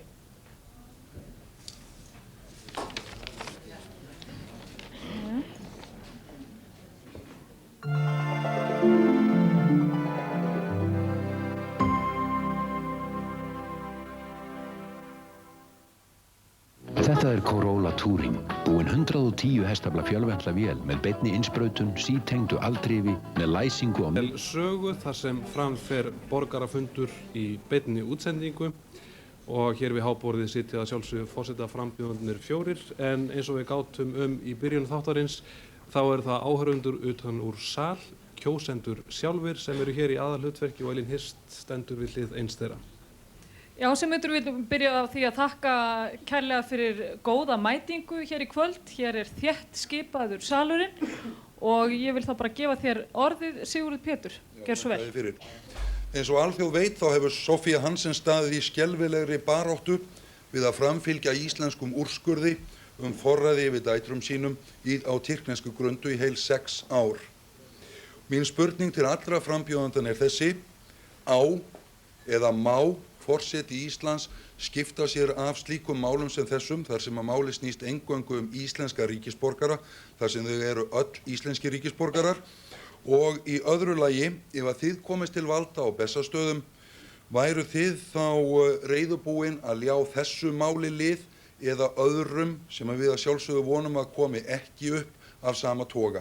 Speaker 13: Þetta er Corolla Touring, búin 110 hestafla fjölventla vél með beinni innsprautun, sítengdu aldrifi, með læsingu og...
Speaker 2: Sögu þar sem framfer borgarafundur í beinni útsendingu og hér við háborðið sitja að sjálfsögðu forsetaframbjóðendurnir 4 en eins og við gátum í byrjun þáttarins þá eru það áhorfendur utan úr sal, kjósendur sjálfir sem eru hér í aðalhlutverki og Elín Hirst stendur við hlið eins þeirra.
Speaker 1: Já, sem við byrja á því að þakka kærlega fyrir góða mætingu hér í kvöld. Hér er þétt skipaður salurinn og ég vil þá bara gefa þér orðið, Sigurður Pétur. Gjörðu svo vel.
Speaker 14: Eins og alþjóð veit þá hefur Soffía Hansen staðið í skelfilegri baráttu við að framfylgja íslenskum úrskurði forræði yfir dætrum sínum á tyrknesku grundu í heil 6 ár. Mín spurning til allra frambjóðandanna er þessi: á eða má forseti Íslands skipta sér af slíkum málum sem þessum, þar sem að máli snýst eingöngu íslenska ríkisborgara, þar sem þau eru öll íslenski ríkisborgarar? Og í öðru lagi, ef að þið komist til valda á Bessastöðum, væru þið þá reiðubúin að ljá þessu máli lið eða öðrum sem við að sjálfsögðu vonum að komi ekki upp af sama toga?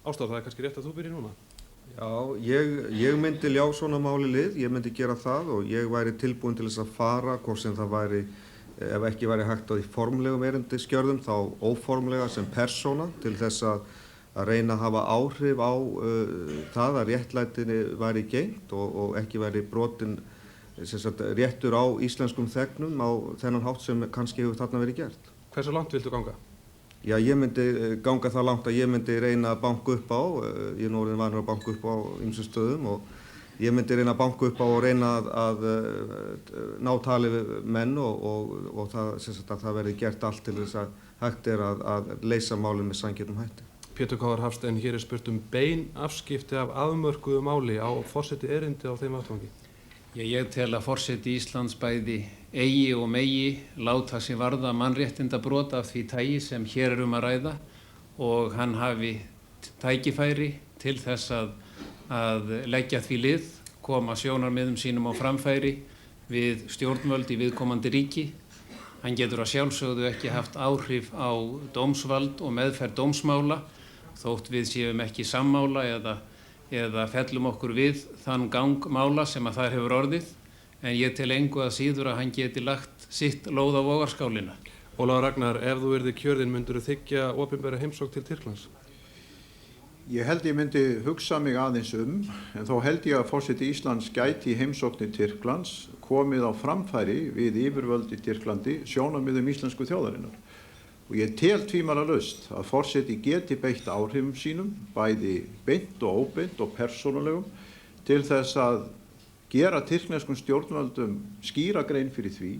Speaker 2: Ástvar, það er kannski rétt að þú byrjir núna?
Speaker 6: Já, ég myndi ljá svona máli lið, ég myndi gera það og ég væri tilbúin til þess að fara, hvort sem það væri, ef ekki væri hægt á því formlegum erindiskjörðum, þá óformlega sem persóna til þess að reyna að hafa áhrif á það að réttlætinni væri geymt og ekki væri brotin réttur á íslenskum þegnum á þennan hátt sem kannski hefur þarna verið gert.
Speaker 2: Hversu langt viltu ganga?
Speaker 6: Já, ég myndi ganga það langt að ég myndi reyna að banka upp á, ég er nú orðinn vanur að banka upp á ýmsum stöðum og ég myndi reyna að banka upp á og reyna að ná tali við menn og það verði gert allt til þess að hægt er að leysa málið með sanngjörnum hætti.
Speaker 2: Pétur Káar Hafstein, hér er spurt bein afskipti af afmörkuðu máli á forseti erindi á þeim vettvangi.
Speaker 5: Ég tel að forseti Íslands bæði eigi og megi láta sig varða mannréttindabrot af því tagi sem hér er að ræða og hann hafi tækifæri til þess að leggja því lið, koma sjónarmiðum sínum á framfæri við stjórnvöld í viðkomandi ríki. Hann getur að sjálfsögðu ekki haft áhrif á dómsvald og meðferð dómsmála þótt við séum ekki sammála eða fellum okkur við þann gang mála sem að þær hefur orðið, en ég tel engu að síður að hann geti lagt sitt lóð á vogarskálina.
Speaker 2: Ólafur Ragnar, ef þú yrði kjörinn, myndirðu þiggja opinbera heimsókn til Tyrklands?
Speaker 4: Ég held ég myndi hugsa mig aðeins en þó held ég að forseti Íslands gæti í heimsókn til Tyrklands komið á framfæri við yfirvöld í Tyrklandi sjónarmiðum íslensku þjóðarinnar. Og ég tel tvímælalaust að forseti geti beitt áhrifum sínum, bæði beint og óbeint og persónulegum, til þess að gera tyrkneskum stjórnvöldum skýra grein fyrir því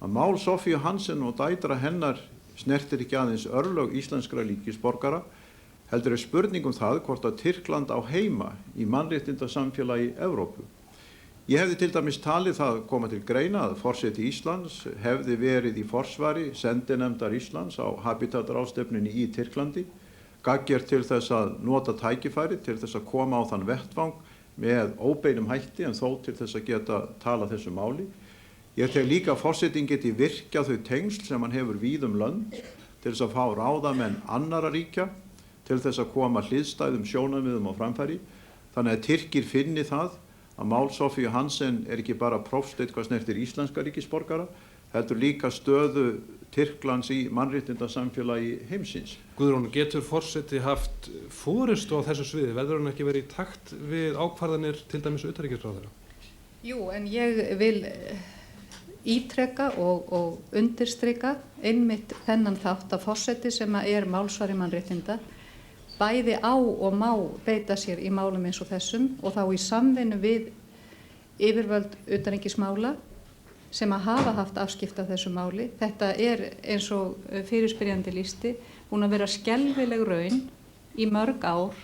Speaker 4: að mál Soffíu Hansen og dætra hennar snertir ekki aðeins örlög íslenskra ríkisborgara, heldur spurning það hvort að Tyrkland á heima í mannréttindasamfélagi Evrópu. Ég hefði til dæmis talið það koma til greina að forseti Íslands hefði verið í forsvari sendinefndar Íslands á Habitat-ráðstefnunni í Tyrklandi, gagnger til þess að nota tækifæri til þess að koma á þann vettvang með óbeinum hætti en þó til þess að geta talað þessu máli. Ég tel líka að forsetin geti virkjað þau tengsl sem hann hefur víð lönd til þess að fá ráðamenn annarra ríkja til þess að koma hliðstæðum sjónarmiðum á framfæri, þannig að Tyrkir finni það að mál Soffíu Hansen er ekki bara prófsteinn hvað snertir íslenska ríkisborgara, heldur líka stöðu Tyrklands í mannréttindasamfélagi heimsins.
Speaker 2: Guðrún, getur forseti haft forystu á þessu sviði? Verður hann ekki verið í takt við ákvarðanir til dæmis utanríkisráðherra?
Speaker 3: Jú, en ég vil ítreka og undirstrika einmitt þennan þátt að forseti sem er málsvari mannréttinda bæði á og má beita sér í málum eins og þessum og þá í samvinnu við yfirvöld utanríkismála sem að hafa haft afskipti af þessu máli. Þetta er eins og fyrirspyrjandi lýsti búin að vera skelfileg raun í mörg ár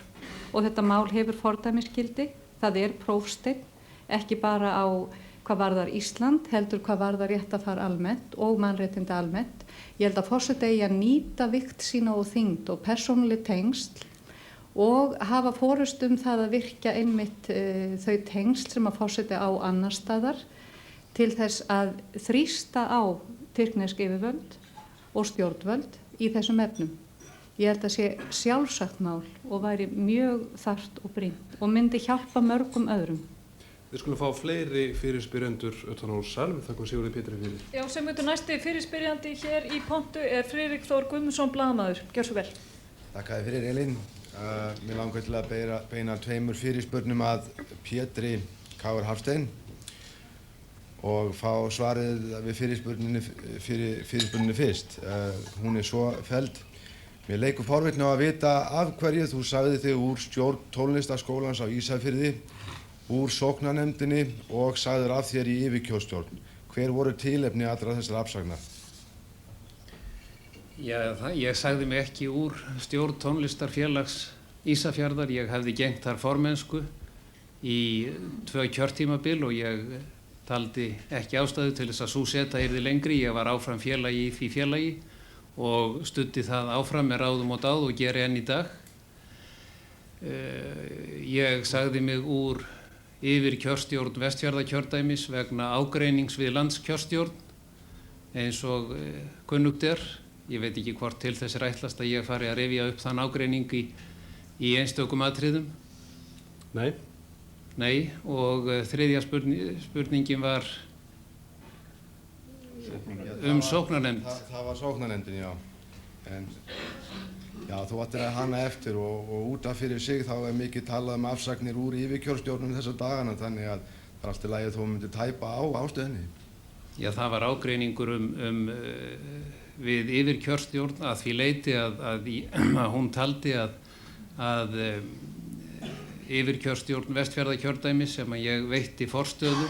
Speaker 3: og þetta mál hefur fordæmisgildi. Það er prófsteinn, ekki bara á hvað varðar Ísland, heldur hvað varðar réttarfar almennt og mannréttinda almennt. Ég held að forseti eigi að nýta vigt sína og þyngd og persónuleg tengsl og hafa forystu það að virkja einmitt þau tengsl sem að forseti á annar staðar til þess að þrýsta á tyrknesk yfirvöld
Speaker 11: og stjórnvöld í þessum efnum. Ég held að sé sjálfsagt mál og væri mjög þarft og brýnt og myndi hjálpa mörgum öðrum.
Speaker 2: Við skulum fá fleiri fyrirspyrjendur utan á salnum. Þakkum Sigurði Pétri fyrir.
Speaker 1: Já, næsti fyrirspyrjandi hér í pontu er Friðrik Þór Guðmundsson, blaðamaður. Gjörðu svo vel.
Speaker 15: Takk fyrir Elín. Mér langar til að beina 2 fyrirspurnum að Pétri K.R. Hafstein og fá svarið við fyrirspurninni fyrst. Hún er svo felld. Mér leikur forvitni á að vita af hverju þú sagði þig úr stjórn tónlistarskólans á Ísafirði, úr sóknarnefndinni og sagðir af þér í yfirkjörstjórn. Hver voru tilefni allra þessar afsagnar?
Speaker 5: Já, ég sagði mig ekki úr stjórn tónlistarfélags Ísafjarðar. Ég hefði gegnt þar formennsku í 2 kjörtímabil og ég taldi ekki ástæðu til þess að sú seta yrði lengri. Ég var áfram félagi í því félagi og studdi það áfram með ráðum og dáð og geri enn í dag. Ég sagði mig úr yfir kjörstjórn Vestfjarðakjördæmis vegna ágreinings við landskjörstjórn eins og kunnugt er. Ég veit ekki hvort til þess ætlast að ég fari að rifja upp þann ágreining í einstökum atriðum.
Speaker 2: Nei.
Speaker 5: Nei, og þriðja spurningin var sóknarnefnd.
Speaker 15: Það var sóknarnefndin, já. En já, þú ættir að hana eftir og út af fyrir sig þá mikið talað afsagnir úr yfirkjörstjórnum þessa dagana, þannig að það er allt í lagi að þú myndir tæpa á ástöðinni.
Speaker 5: Já, það var ágreiningur við yfirkjörstjórn að því leyti að hún taldi að yfirkjörstjórn Vestfjarðakjördæmis sem að ég veitti forstöðu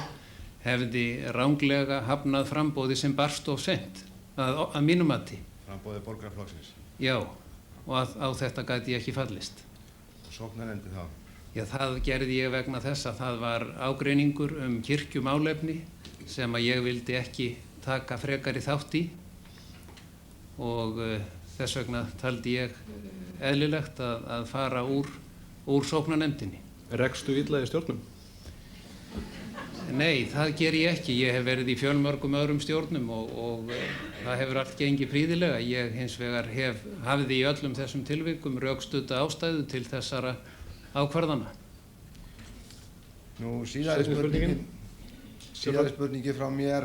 Speaker 5: hefði ranglega hafnað framboði sem barst of seint að mínum mati.
Speaker 15: Framboði borgarflokksins?
Speaker 5: Já, og á þetta gæti ég ekki fallist.
Speaker 15: Og sóknarnefndin þá?
Speaker 5: Já, það gerði ég vegna þess að það var ágreiningur kirkjumálefni sem að ég vildi ekki taka frekari þátt í og þess vegna taldi ég eðlilegt að fara úr sóknarnefndinni.
Speaker 2: Rekstu illa í stjórnum?
Speaker 5: Nei, það ger ég ekki. Ég hef verið í fjölmörgum öðrum stjórnum og það hefur allt gengið prýðilega. Ég hins vegar hafði í öllum þessum tilvikum rökstudda ástæðu til þessara ákvarðana.
Speaker 15: Nú, síðari spurningi frá mér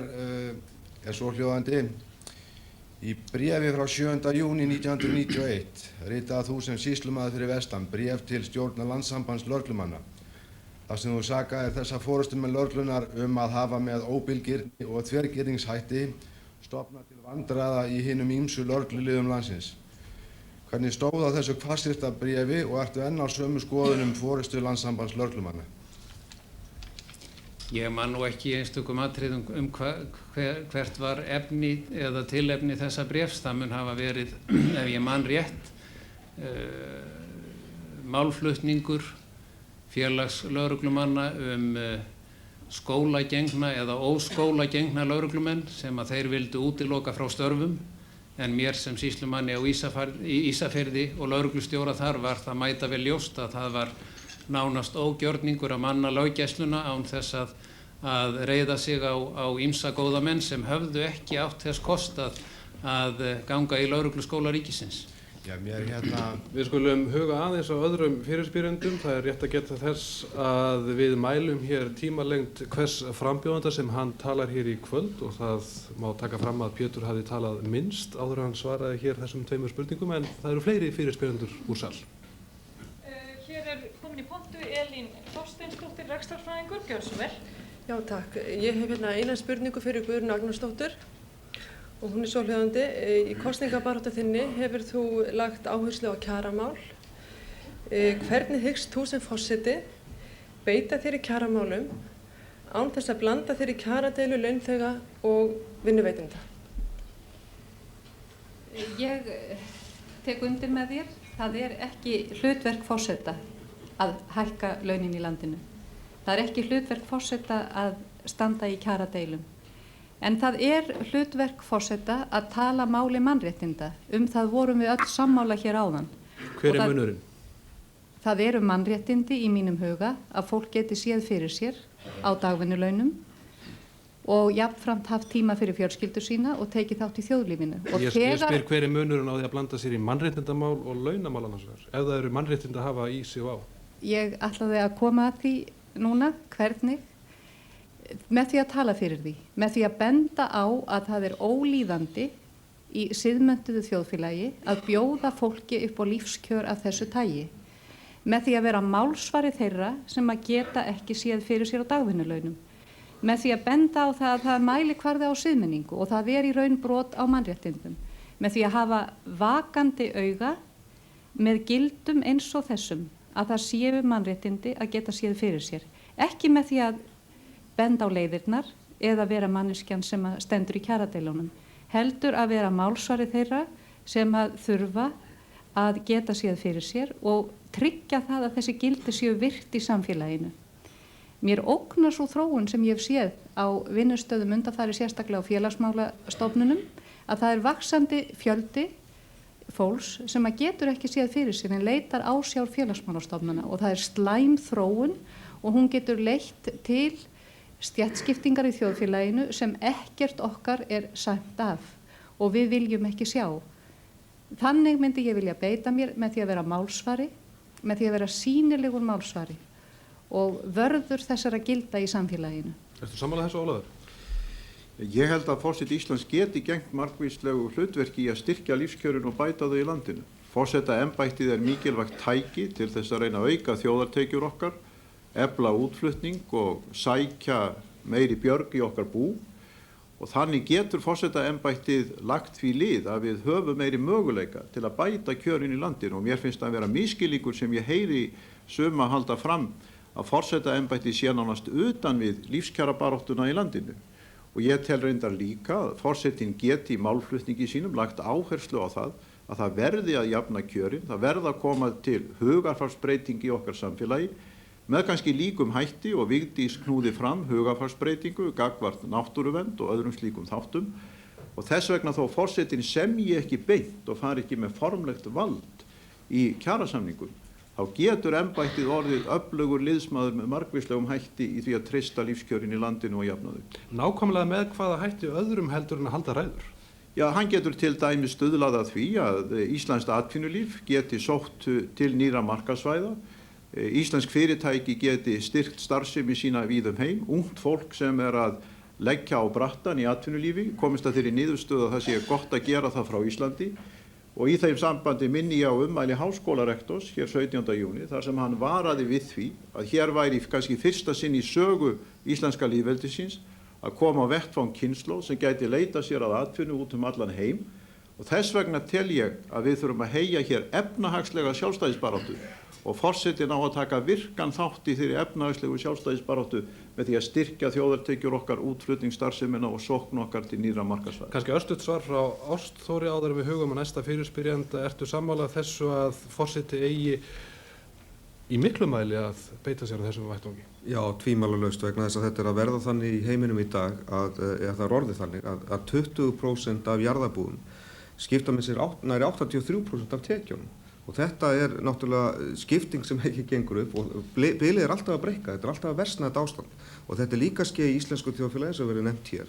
Speaker 15: er svohljóðandi. Í bréfi frá 7. júní 1991 ritaði þú sem sýslumaður fyrir vestan bréf til stjórnar Landssambands lögreglumanna. Það sem þú sakaðir þessa forystumenn lögreglunnar að hafa með óbilgirni og þvergirningshætti stofnað til vandræða í hinum ýmsu lögregluliðum landsins. Hvernig stóð á þessu hvassyrta bréfi og ertu enn á sömu skoðunum forystu Landssambands lögreglumanna?
Speaker 5: Ég man nú ekki í einstökum atriðum hvert var efni eða tilefni þessa bréfs. Það mun hafa verið, ef ég man rétt, málflutningur félags lögreglumanna skólagengna eða óskólagengna lögreglumenn sem að þeir vildu útiloka frá störfum, en mér sem sýslumanni á Ísafirði og lögreglustjóra þar var það mæta vel ljóst að það var nánast ógjörningur að manna löggæsluna án þess að reiða sig á ýmsa góða menn sem höfðu ekki átt þess kost að ganga í lögregluskóla ríkisins.
Speaker 15: Já,
Speaker 2: Við skulum huga aðeins á öðrum fyrirspyrjendum. Það er rétt að geta þess að við mælum hér tímalengd hvers frambjóðanda sem hann talar hér í kvöld og það má taka fram að Pétur hafi talað minnst áður en hann svaraði hér þessum 2 spurningum, en það eru fleiri fyrirspyrjendur úr sal.
Speaker 1: Hér er komin í pontu Elín Þorsteinsdóttir, rekstrarfræðingur. Gjörðu svo vel.
Speaker 12: Já, takk. Ég hef eina spurningu fyrir Guðrúnu Agnarsdóttur. Og hún er svohljóðandi. Í kosningabaráttu þinni hefur þú lagt áherslu á kjaramál. Hvernig hyggst þú sem forseti beita þér í kjaramálum án þess að blanda þér í kjaradeilu launþega og vinnuveitenda?
Speaker 11: Ég tek undir með þér. Það er ekki hlutverk forseta að hækka launin í landinu. Það er ekki hlutverk forseta að standa í kjaradeilum. En það er hlutverk forseta að tala máli mannréttinda. Það vorum við öll sammála hér áðan.
Speaker 2: Hver er munurinn?
Speaker 11: Það eru mannréttindi í mínum huga að fólk geti séð fyrir sér á dagvinnulaunum.
Speaker 3: og jafnframt haft tíma fyrir fjölskyldu sína og tekið þátt í þjóðlífinu.
Speaker 2: Ég spyr hver er munurinn á því að blanda sér í mannréttindamál og launamál annars vegar, ef það eru mannréttinda að hafa í sig og á?
Speaker 3: Ég ætlaði að koma að því núna, hvernig, með því að tala fyrir því, með því að benda á að það er ólíðandi í siðmenntuðu þjóðfélagi að bjóða fólki upp á lífskjör af þessu tagi, með því að vera málsvari þeirra sem að geta ekki séð fyrir sér á dagvinnulaunum, með því að benda á það að það er mælikvarði á siðmenningu og það er í raun brot á mannréttindum, með því að hafa vakandi auga með gildum eins og þessum að það séu mannréttindi að geta séð fyrir sér, ekki með því að benda á leiðirnar eða vera manneskjan sem að stendur í kjaradeilunum, heldur að vera málsvari þeirra sem að þurfa að geta séð fyrir sér og tryggja það að þessi gildi séu virt í samfélaginu. Mér ógnar svo þróun sem ég hef séð á vinnustöðum undanfari sérstaklega á félagsmálastofnunum að það er vaxandi fjöldi fólks sem að getur ekki séð fyrir sér en leitar ásjár félagsmálastofnana og það er slæm þróun og hún getur leitt til stéttskiptingar í þjóðfélaginu sem ekkert okkar er sæmt af og við viljum ekki sjá. Þannig myndi ég vilja beita mér með því að vera málsvari, með því að vera sýnilegur málsvari og vörður þessara gilda í samfélaginu.
Speaker 2: Ertu sammála þessu, Ólafur?
Speaker 4: Ég held að forseti Íslands geti gegnt margvíslegu hlutverki í að styrkja lífskjörin og bæta þau í landinu. Forsetaembættið er mikilvægt tæki til þess að reyna að auka þjóðartekjur okkar, efla útflutning og sækja meiri björg í okkar bú og þannig getur forsetaembættið lagt því lið að við höfum meiri möguleika til að bæta kjörin í landinu og mér finnst það að vera misskilningur sem ég heyri suma halda fram að forsetaembættið sé nánast utan við lífskjarabaráttuna í landinu og ég tel reyndar líka að forsetinn geti í málflutningi sínum lagt áherslu á það að það verði að jafna kjörin, það verði að koma til hugarfarsbreyting í okkar samfélagi með kannski líkum hætti og Vigdís knúði fram hugarfarsbreytingu gagnvart náttúruvernd og öðrum slíkum þáttum og þess vegna þó forsetinn semji ekki beint og fari ekki með formlegt vald í kjarasamningum þá getur embættið orðið öflugur liðsmaður með margvíslegum hætti í því að treysta lífskjörin í landinu og jafna þau.
Speaker 2: Nákvæmlega með hvaða hætti öðrum heldur en að halda ræður?
Speaker 4: Já, hann getur til dæmis stuðlað að því að íslenskt atvinnulíf geti sótt til nýra markaðsvæða, íslensk fyrirtæki geti styrkt starfsemi sína víðum heim, ungt fólk sem er að leggja á brattan í atvinnulífi, komist að þeirri niðurstöðu að það sé gott að gera það frá Íslandi. Og í þeim sambandi minni ég á ummæli háskólarektors hér 17. júni þar sem hann varaði við því að hér væri kannski fyrsta sinn í sögu íslenska lýðveldisins að koma á vettfang kynslóð sem gæti leita sér að atvinnu út allan heim og þess vegna tel ég að við þurfum að heyja hér efnahagslega sjálfstæðisbaráttu og forsetinn á að taka virkan þátt í þeirri efnahagslegu sjálfstæðisbaráttu með því að styrkja þjóðartekjur okkar, útflutningsstarfsemina og sókn okkar til nýra markaðsvæða.
Speaker 2: Kannski örstutt svar frá Ástþóri áður en við hugum á næsta fyrirspyrjanda. Ertu sammála þessu að forseti eigi í miklu mæli að beita sér á þessum vettvangi? Já,
Speaker 6: tvímælalaust vegna þess að þetta er að verða þannig í heiminum í dag það er orðið þannig að 20% af jarðabúum skipta með sér nær 83% af tekjunum. Og þetta er náttúrulega skipting sem ekki gengur upp og bilið er alltaf að breikka, þetta er alltaf að versna þetta ástand og þetta er líka skeið í íslensku þjóðfélagi sem verið nefnt hér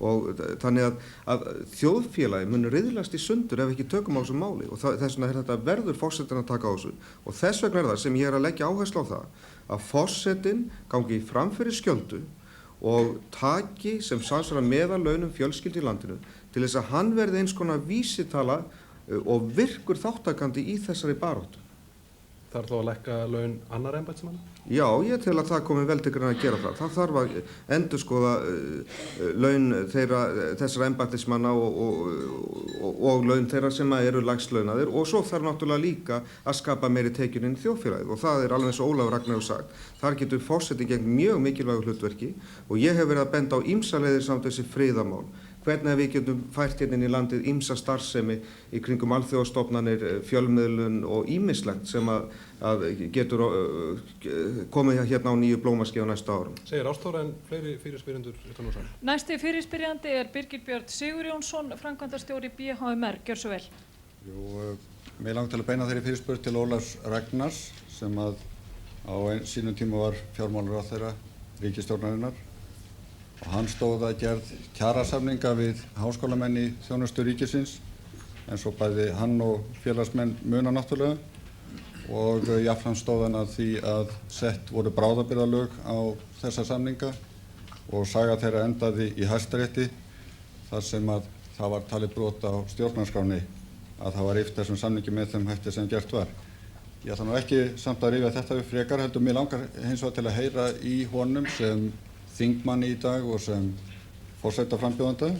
Speaker 6: og þannig að þjóðfélagi mun riðlast í sundur ef ekki tökum á þessu máli og þess vegna er þetta verður forsetinn að taka á þessu og þess vegna er það sem ég er að leggja áherslu á það að forsetinn gangi fram fyrir skjöldu og taki sem samsvara meðallaunum fjölskyldu í landinu til þess að hann verði eins konar vísitala og virkur þáttakandi í þessari baráttu.
Speaker 2: Þarf þá að lækka laun annar embættismanna?
Speaker 6: Já, ég tel að það komi vel til greina að gera það. Það þarf að endurskoða laun þessara embættismanna og laun þeirra sem eru lægst launaðir og svo þarf náttúrulega líka að skapa meiri tekjur inn í þjóðfélagið og það er alveg eins og Ólafur Ragnar hefur sagt. Þar getur forsetinn gegn mjög mikilvægu hlutverki og ég hef verið að benda á ýmsar leiðir samt þessi friðarmál. Hvernig við getum fært hérna inn í landið ýmsa starfsemi í kringum alþjóðastofnanir, fjölmiðlun og ýmislegt sem að getur komið hérna á nýju blómaskeiði á næsta árum.
Speaker 2: Segir Ástþóra en fleiri fyrirspyrjendur utan úr salnum.
Speaker 1: Næsti fyrirspyrjandi er Birgir Björn Sigurjónsson, framkvæmdastjóri BHMR. Gjör svo vel.
Speaker 16: Mig langar til að beina þeirri fyrirspurn til Ólafs Ragnars sem að á sínum tíma var fjármálaráðherra ríkisstjórnarinnar. og hann stóð að gerð kjarasamninga við háskólamenn í þjónustu ríkisins, eins og bæði hann og félagsmenn muna náttúrulega, og jafnframt stóð hann að því að sett voru bráðabirgðalög á þessa samninga og saga þeirra endaði í Hæstarétti þar sem að það var talið brot á stjórnarskráni að það var rift þessum samningi með þeim hætti sem gert var. Ég ætla nú ekki samt að rifja þetta upp frekar, heldur mig langar hins vegar til að heyra í honum sem þingmanni í dag og sem forsetaframbjóðanda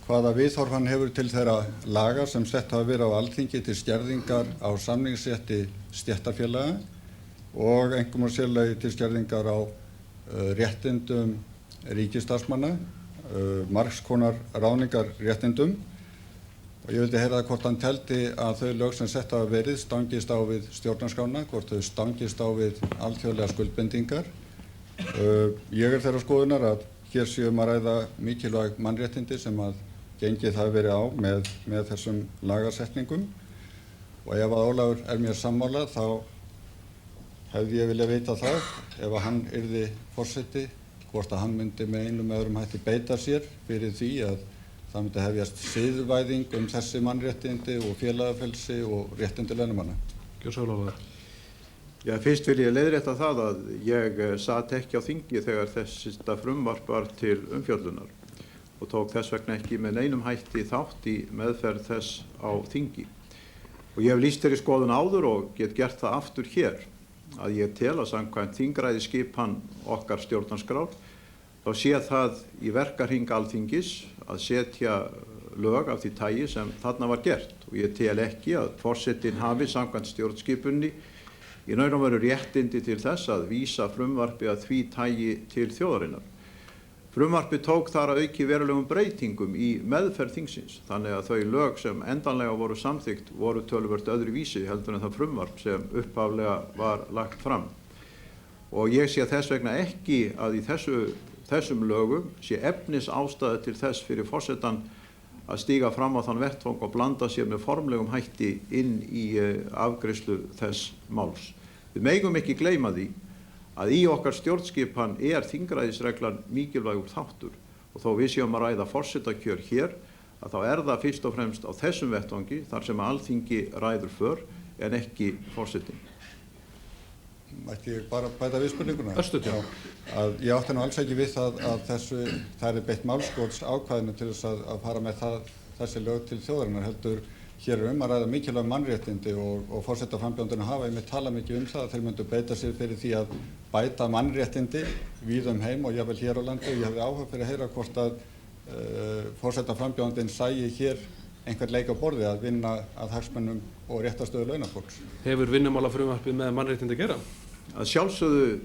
Speaker 16: hvaða viðhorf hann hefur til þeirra laga sem sett hafa verið á Alþingi til skerðingar á samningsrétti stéttarfélaga og einkum og sérlega til skerðingar á réttindum ríkisstarfsmanna, margs konar ráðningarréttindum. Og ég vildi heyra hvort hann teldi að þau lög sem sett hafa verið stangist á við stjórnarskrána, hvort þau stangist á við alþjóðlegar skuldbindingar. Ég þeirra skoðunar að hér séum að ræða mikilvæg mannréttindi sem að gengið hafi verið á með þessum lagasetningum. Og ef að Ólafur mér sammála þá hefði ég viljað vita það, ef að hann yrði forseti, hvort að hann myndi með einum eða öðrum hætti beita sér fyrir því að það myndi hefjast siðvæðing þessi mannréttindi og félagafrelsi og réttindi launamanna.
Speaker 2: Ólafur.
Speaker 4: Já, fyrst vil ég leiðrétta það að ég sat ekki á þingi þegar þetta frumvarp var til umfjöllunar og tók þess vegna ekki með neinum hætti þátt í meðferð þess á þingi. Og ég hef lýst þeirri skoðun áður og get gert það aftur hér að ég tel að samkvæmt þingræðisskipan okkar stjórnarskrár þá sé það í verkahring Alþingis að setja lög af því tagi sem þarna var gert og ég tel ekki að forsetinn hafi samkvæmt stjórnskipunni í raun og veru réttindi til þess að vísa frumvarpi að því tagi til þjóðarinnar. Frumvarpi tók þar að auki verulegum breytingum í meðferð þingsins, þannig að þau lög sem endanlega voru samþykkt voru töluvert öðruvísi heldur en það frumvarp sem upphaflega var lagt fram. Og ég sé þess vegna ekki að í þessum lögum sé efnisástæða til þess fyrir forsetann að stíga fram á þann vettvang og blanda sér með formlegum hætti inn í afgreiðslu þess máls. Við megum ekki gleyma því að í okkar stjórnskipan þingræðisreglan mikilvægur þáttur og þó við séum að ræða forsetakjör hér að þá það fyrst og fremst á þessum vettvangi þar sem Alþingi ræður för en ekki forsetinn.
Speaker 16: Mætti ég bara bæta við spurninguna?
Speaker 2: Örstutt, já.
Speaker 16: Að ég átti nú alls ekki við það að það beitt málskots ákvæðinu til þess að fara með þessi lög til þjóðarinnar heldur. Hér að ræða mikilvæg mannréttindi og forsetaframbjóðendurnir hafa einmitt talað mikið það að þeir myndu beita sér fyrir því að bæta mannréttindi víða heim og jafnvel hér á landi. Ég hefði áhuga fyrir að heyra hvort að forsetaframbjóðendinn sæi hér einhvern leik á borði að vinna að hagsmunum og réttarstöðu launafólks.
Speaker 2: Hefur vinnumálafrumvarpið með mannréttindi að gera?
Speaker 4: Að sjálfsögðu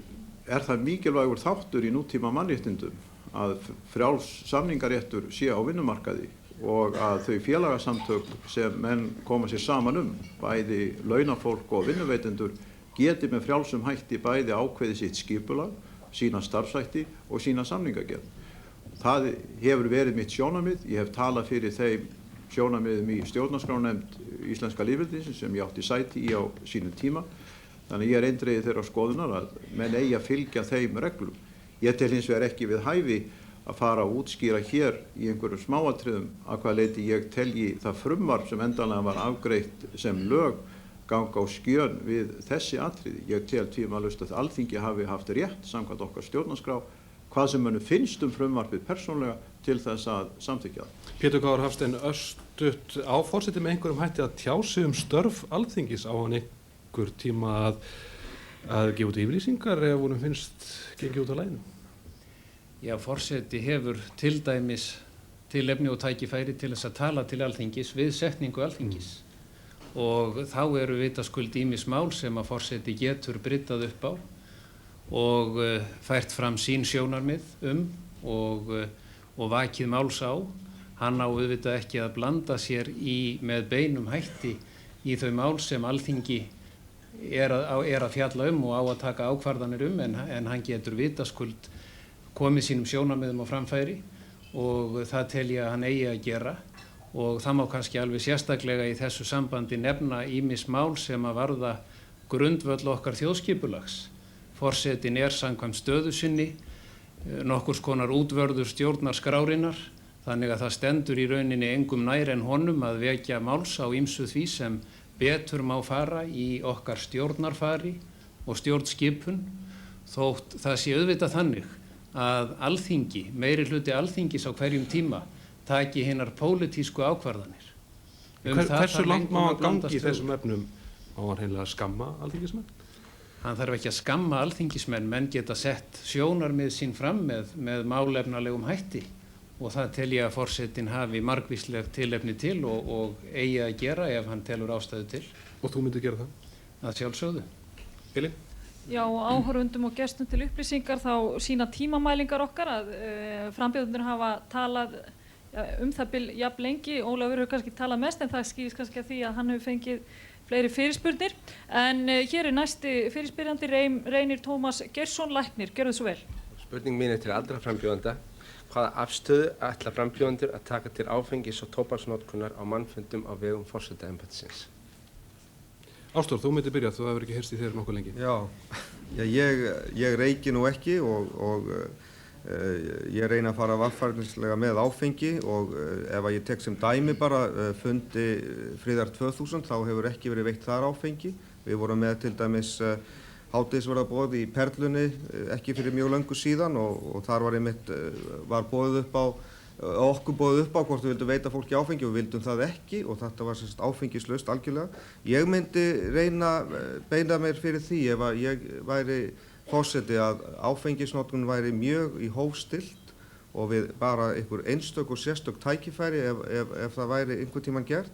Speaker 4: það mikilvægur þáttur í nútíma mannréttindum að frjáls samningaréttur sé á vinnumarkaði og að þau félagasamtök sem menn koma sér saman bæði launafólk og vinnuveitendur geti með frjálsum hætti bæði ákveði sitt skipulag, sína starfshætti og sína samningagerð. Það hefur verið mitt sjónarmið, ég hef talað fyrir þeim sjónarmiðum í stjórnarskrárnefnd Íslenska lýðveldisins sem ég átti sæti í á sínum tíma. Þannig ég eindregið þeirra skoðunar að menn eigi að fylgja þeim reglum. Ég tel hins vegar ekki við hæfi að fara að útskýra hér í einhverjum smáatriðum að hvað leyti ég telji það frumvarp sem endanlega var afgreitt sem lög ganga á skjön við þessi atriði. Ég tel tvímælalaust að Alþingi hafi haft rétt samkvæmt okkar stjórnarskrá hvað sem mönnum finnst persónlega til þess að samþykkja það.
Speaker 2: Pétur Kári Hafstein, örstutt á forseti með einhverjum hætti að tjá sig störf Alþingis á hann einhver tíma að gefa út yfirlýsingar ef honum finnst gengið út á laginu?
Speaker 5: Já, forseti hefur til dæmis tilefni og tækifæri til þess að tala til Alþingis við setningu Alþingis og þá eru vitaskuld ýmis mál sem að forseti getur bryddað upp á og fært fram sín sjónarmið og vakið máls á. Hann á auðvitað ekki að blanda sér með beinum hætti í þau mál sem Alþingi er að fjalla og á að taka ákvarðanir en hann getur vitaskuld komið sínum sjónarmiðum á framfæri og það tel ég að hann eigi að gera og það má kannski alveg sérstaklega í þessu sambandi nefna ýmis mál sem að varða grundvöll okkar þjóðskipulags. Forsetinn samkvæmt stöðu sinni nokkurs konar útvörður stjórnarskrárinnar, þannig að það stendur í rauninni engum nær en honum að vekja máls á ýmsu því sem betur má fara í okkar stjórnarfari og stjórnskipun, þótt það sé auðvitað þannig að Alþingi, meiri hluti Alþingis á hverjum tíma, taki hinar pólitísku ákvarðanir.
Speaker 2: Hversu langt má hann gangi í þessum efnum? Má hann heimlega skamma alþingismenn?
Speaker 5: Hann þarf ekki að skamma alþingismenn, menn geta sett sjónarmið sín fram með málefnalegum hætti og það tel ég að forsetinn hafi margvísleg tilefni til og eigi að gera ef hann telur ástæðu til.
Speaker 2: Og þú myndir gera það?
Speaker 5: Að sjálfsögðu.
Speaker 2: Elín?
Speaker 1: Já, áhorfendum og gestum til upplýsingar þá sína tímamælingar okkar að frambjóðendur hafa talað það bil jafn lengi. Ólafur hefur kannski talað mest en það skýrist kannski að því að hann hefur fengið fleiri fyrirspurnir. En hér næsti fyrirspyrjandi Reynir Tómas Geirsson, læknir. Gjörðu svo vel.
Speaker 17: Spurning mín til allra frambjóðenda. Hvaða afstöðu ætla frambjóðendur að taka til áfengis- og tóbaksnotkunar á mannfundum á vegum forsetaembættisins?
Speaker 2: Ástór, þú myndir byrja, þú hefur ekki heyrst í þér nokkuð lengi.
Speaker 6: Ég reyki nú ekki og ég reyna að fara varfærnislega með áfengi og ef að ég tek sem dæmi bara fundi Friðar 2000 þá hefur ekki verið veitt þar áfengi. Við vorum með til dæmis hádegisverðarboð í Perlunni ekki fyrir mjög löngu síðan og þar var boðið upp á okkur boðið upp á hvort við vildum veita fólki áfengi og við vildum það ekki og þetta var áfengislaust algjörlega. Ég myndi reyna beina mér fyrir því ef að ég væri forseti að áfengisnotkun væri mjög í hófstillt og við bara einhver einstök og sérstök tækifæri ef það væri einhvern tímann gert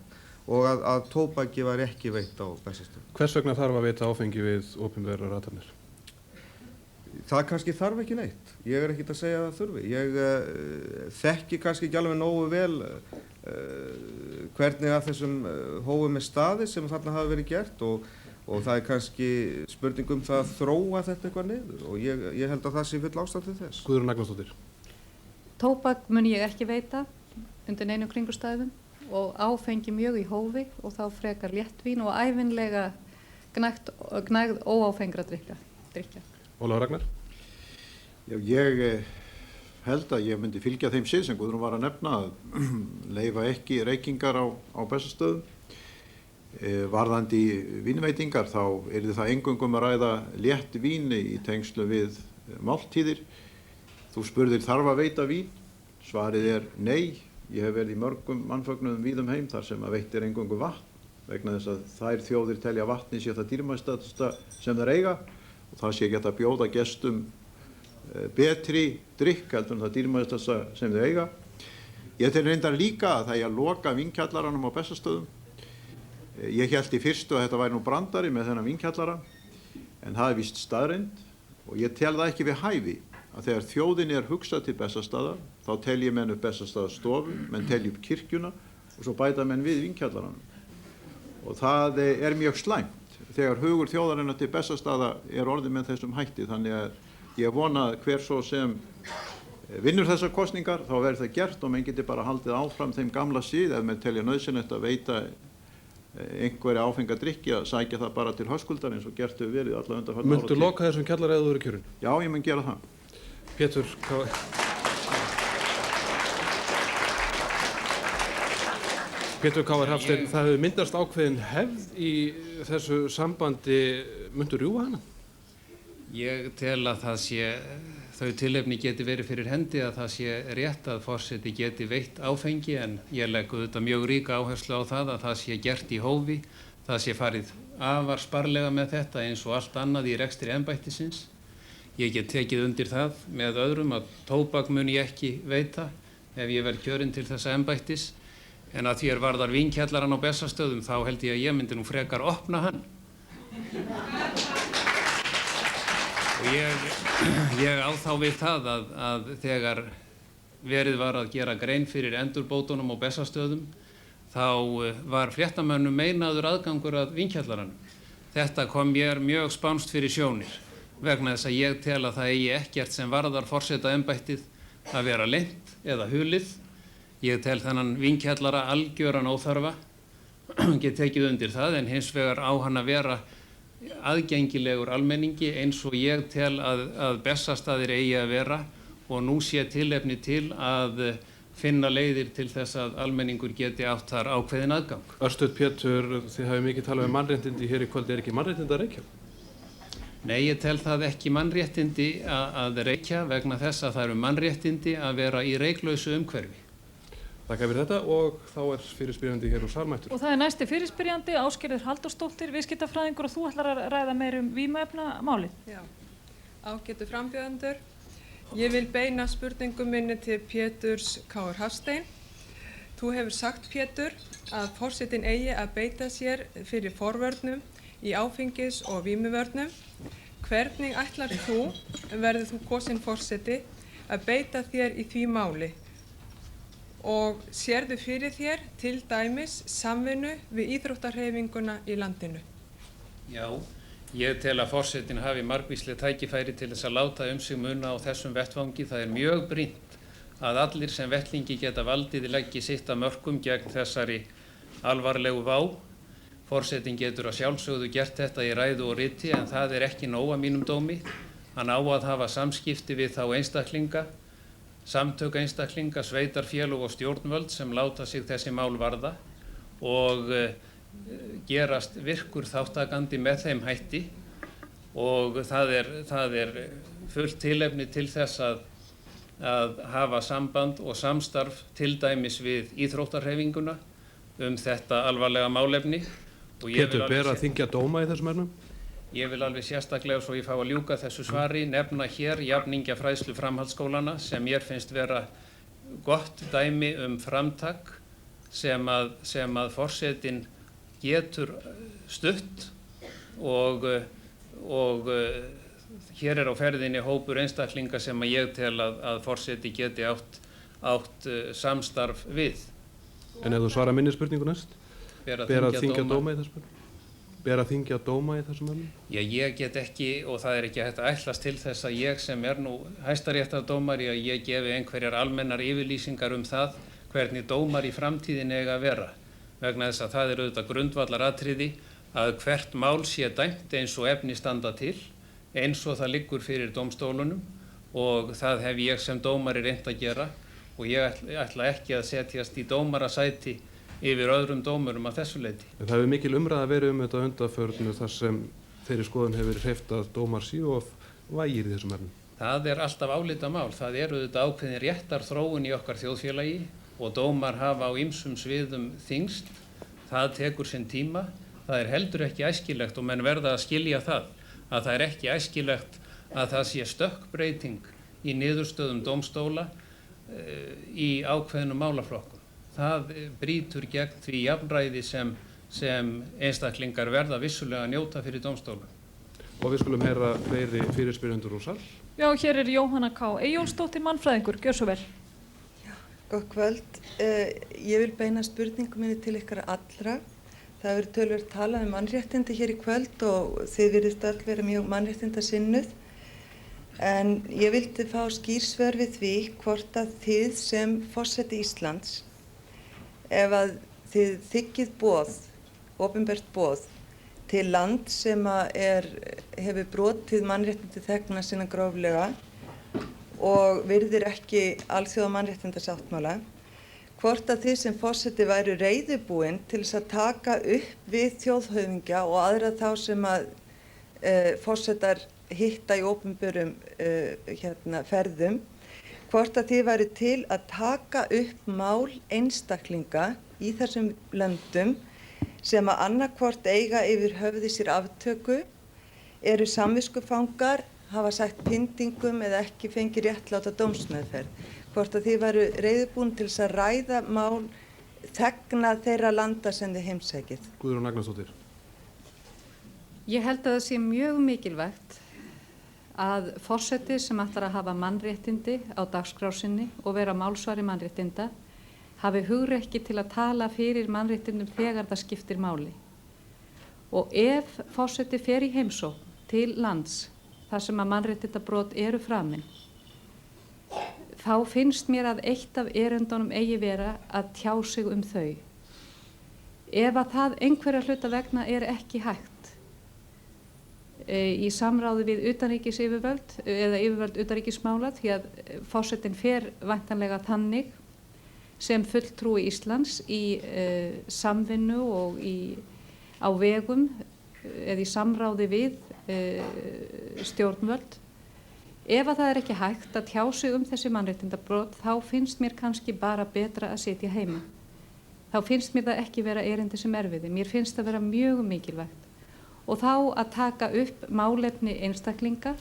Speaker 6: og að tóbaki væri ekki veitt á Bessastöðum.
Speaker 2: Hvers vegna þarf að veita áfengi við opinberar athafnir?
Speaker 6: Það kannski þarf ekki neitt. Ég er ekkert að segja að það þurfi. Ég þekki kannski ekki alveg nógu vel hvernig að þessum hófum er staðið sem þarna hafa verið gert og það er kannski spurning það að þróa þetta eitthvað niður og ég held að það sé full ástæða til þess.
Speaker 2: Guðrún Agnarsdóttir.
Speaker 3: Tóbak mun ég ekki veita undir neinum kringumstæðum og áfengi mjög í hófi og þá frekar léttvín og ævinlega gnægð óáfengra drykkja.
Speaker 2: Ólafur Ragnar?
Speaker 4: Já, ég held að ég myndi fylgja þeim sið sem Guðrún var að nefna að leyfa ekki reykingar á Bessastöðum. Varðandi vínveitingar þá yrði það eingöngum að ræða létt víni í tengslu við máltíðir. Þú spurðir þarf að veita vín? Svarið er nei. Ég hef verið í mörgum mannfögnuðum víðum heim þar sem að veitt eingöngu vatn vegna þess að þær þjóðir telja vatni sé það dýrmætasta sem þær eiga og það sé ekki að bjóða gestum betri drykk heldur en það dýrmætasta sem þau eiga. Ég tel reyndar líka að það er að loka vínkjallaranum á Bessastöðum. Ég hélt í fyrstu að þetta væri nú brandari með þennan vínkjallara en það er víst staðreynd og ég tel það ekki við hæfi að þegar þjóðin er hugsað til Bessastaða þá telji menn upp Bessastaðastofu, menn telji upp kirkjuna og svo bæta menn við vínkjallaranum. Og það er mjög slæmt þegar hugur þjóðarinnar til Bessastaða er orðið með þessum hætti þannig að ég vona að hver svo sem vinnur þessar kosningar þá verður það gert og menn geti bara haldið áfram þeim gamla sið ef menn telja nauðsynlegt að veita einhverja áfenga drykki að sækja það bara til Höskuldar eins og gert hefur verið alla undanfarna ára.
Speaker 2: Muntu loka þessum kjallara eða þú eru kjörinn?
Speaker 4: Já, ég mun gera það.
Speaker 2: Pétur, K.R. Hafsteinn, það hefur myndast ákveðin hefð í þessu sambandi, muntu rjúfa hana?
Speaker 5: Ég tel að það sé, þau tilefni geti verið fyrir hendi að það sé rétt að forseti geti veitt áfengi en ég legg auðvitað mjög ríka áherslu á það að það sé gert í hófi, það sé farið afar sparlega með þetta eins og allt annað í rekstri embættisins. Ég get tekið undir það með öðrum að tóbak mun ég ekki veita ef ég verð kjörinn til þessa embættis en að því varðar vínkjallarann á Bessastöðum þá held ég að ég myndi nú frekar opna hann. Og ég á þá við það að þegar verið var að gera grein fyrir endurbótunum á Bessastöðum þá var fréttamönnum meinaður aðgangur að vínkjallaranum. Þetta kom mér mjög spánskt fyrir sjónir vegna þess að ég tel að það eigi ekkert sem varðar forsetaembættið að vera leynt eða hulið. Ég tel þennan vínkjallara algjöran óþarfa, get tekið undir það en hins vegar á hann að vera aðgengilegur almenningi eins og ég tel að Bessastaðir eigi að vera og nú sé tilefni til að finna leiðir til þess að almenningur geti átt þar ákveðin aðgang.
Speaker 2: Örstuð Pétur, þið hafið mikið talað um mannréttindi hér í kvöld, ekki mannréttindi að reykja?
Speaker 5: Nei, ég tel það ekki mannréttindi að reykja vegna þess að það eru mannréttindi að vera í reyklausu umhverfi.
Speaker 2: Takk fyrir þetta og þá fyrirspyrjandi hér úr salmættur.
Speaker 1: Og það næsti fyrirspyrjandi, Ásgerður Halldórsdóttir, viðskiptafræðingur, og þú ætlar að ræða meir vímuefnamálið.
Speaker 18: Já, ágætu frambjóðendur. Ég vil beina spurningu minni til Péturs K. Hafstein. Þú hefur sagt, Pétur, að forsetinn eigi að beita sér fyrir forvörnum í áfengis- og vímuvörnum. Hvernig ætlar þú, verður þú kosinn forseti, að beita þér í því máli? Og sérðu fyrir þér til dæmis samvinnu við íþróttahreyfinguna í landinu?
Speaker 5: Já, ég tel að forsetinn hafi margvísleg tækifæri til þess að láta sig muna á þessum vettvangi. Það er mjög brýnt að allir sem vettlingi geta valdið leggi sitt að mörkum gegn þessari alvarlegu vá. Forsetinn getur að sjálfsögðu gert þetta í ræðu og riti en það er ekki nóg að mínum dómi. Hann á að hafa samskipti við þá einstaklinga, samtök einstaklinga, sveitarfélög og stjórnvöld sem láta sig þessi mál varða og gerast virkur þáttakandi með þeim hætti og það er fullt tilefni til þess að hafa samband og samstarf til dæmis við íþróttahreyfinguna þetta alvarlega málefni.
Speaker 2: Pétur, ber að þyngja dóma í þessum efnum?
Speaker 5: Ég vil alveg sérstaklega, svo ég fá að ljúka þessu svari, nefna hér jafningjafræðslu framhaldsskólana sem mér finnst vera gott dæmi framtak sem að forsetinn getur stutt og hér er á ferðinni hópur einstaklinga sem að ég tel að forseti geti átt samstarf við.
Speaker 2: En ef þú svara minni spurningu næst? Ber að þyngja dóma í þessum efnum? Ber að þyngja dóma í þessum efnum?
Speaker 5: Já, ég get ekki, og það er ekki hægt að ætlast til þess að ég sem er nú hæstaréttardómari að ég gefi einhverjar almennar yfirlýsingar það hvernig dómar í framtíðin eiga að vera. Vegna þess að það er auðvitað grundvallaratriði að hvert mál sé dæmt eins og efni standa til, eins og það liggur fyrir dómstólunum og það hef ég sem dómari reynt að gera og ég ætla ekki að setjast í dómarasæti yfir öðrum dómurum að þessu leyti.
Speaker 2: Það hefur mikil umræða verið þetta undanförnu þar sem þeirri skoðun hefur verið hreyft að dómar séu of vægir í þessum efnum.
Speaker 5: Það er alltaf álitamál. Það er auðvitað ákveðin réttarþróun í okkar þjóðfélagi og dómar hafa á ýmsum sviðum þyngst. Það tekur sinn tíma. Það er heldur ekki æskilegt og menn verða að skilja það að það er ekki æskilegt að það sé stökkbreyting í niðurstöðum dómstóla í ákveðnum málaflokkum. Það brýtur gegn því jafnræði sem einstaklingar verða vissulega að njóta fyrir dómstóla.
Speaker 2: Og við skulum heyra fleiri fyrirspyrjendur úr sal.
Speaker 1: Já, hér er Jóhanna K. Eyjólfsdóttir, mannfræðingur. Gjör svo vel.
Speaker 19: Já, gott kvöld. Ég vil beina spurningu minni til ykkar allra. Það hefur töluvert talað mannréttindi hér í kvöld og þið virðist öll vera mjög mannréttindasinnuð. En ég vildi fá skýrsvör við því hvort að þið sem forseti Íslands, ef að þið þiggið boð, opinbert boð, til land sem hefur brotið mannréttindi þegna sinna gróflega og virðir ekki alþjóða mannréttindasáttmála, hvort að þið sem forseti væru reiðubúin til þess að taka upp við þjóðhöfðingja og aðra þá sem að forsetar hitta í opinberum ferðum, hvort að þið væru til að taka upp mál einstaklinga í þessum löndum sem að annarkvort eiga yfir höfði sér aftöku, eru samviskufangar, hafa sætt pyndingum eða ekki fengi réttláta dómsmeðferð. Hvort að þið væru reiðubúin til þess að ræða mál þegna þeirra landa sem þið heimsækið.
Speaker 2: Guðrún Agnarsdóttir.
Speaker 11: Ég held að það sé mjög mikilvægt að forseti sem ætlar að hafa mannréttindi á dagskrá sinni og vera málsvari mannréttinda hafi hugrekki til að tala fyrir mannréttindum þegar það skiptir máli. Og ef forseti fer í heimsókn til lands þar sem að mannréttindabrot eru framin, þá finnst mér að eitt af erindunum eigi vera að tjá sig þau. Ef að það einhverja hluta vegna er ekki hægt, í samráði við utanríkisyfirvöld eða yfirvöld utanríkismála því að forsetinn fer væntanlega þannig sem fulltrúi Íslands í samvinnu og á vegum eða í samráði við stjórnvöld. Ef að það er ekki hægt að tjá sig þessi mannréttindabrot, þá finnst mér kannski bara betra að sitja heima. Þá finnst mér það ekki vera erindi sem erfiði. Mér finnst það vera mjög mikilvægt. Og þá að taka upp málefni einstaklinga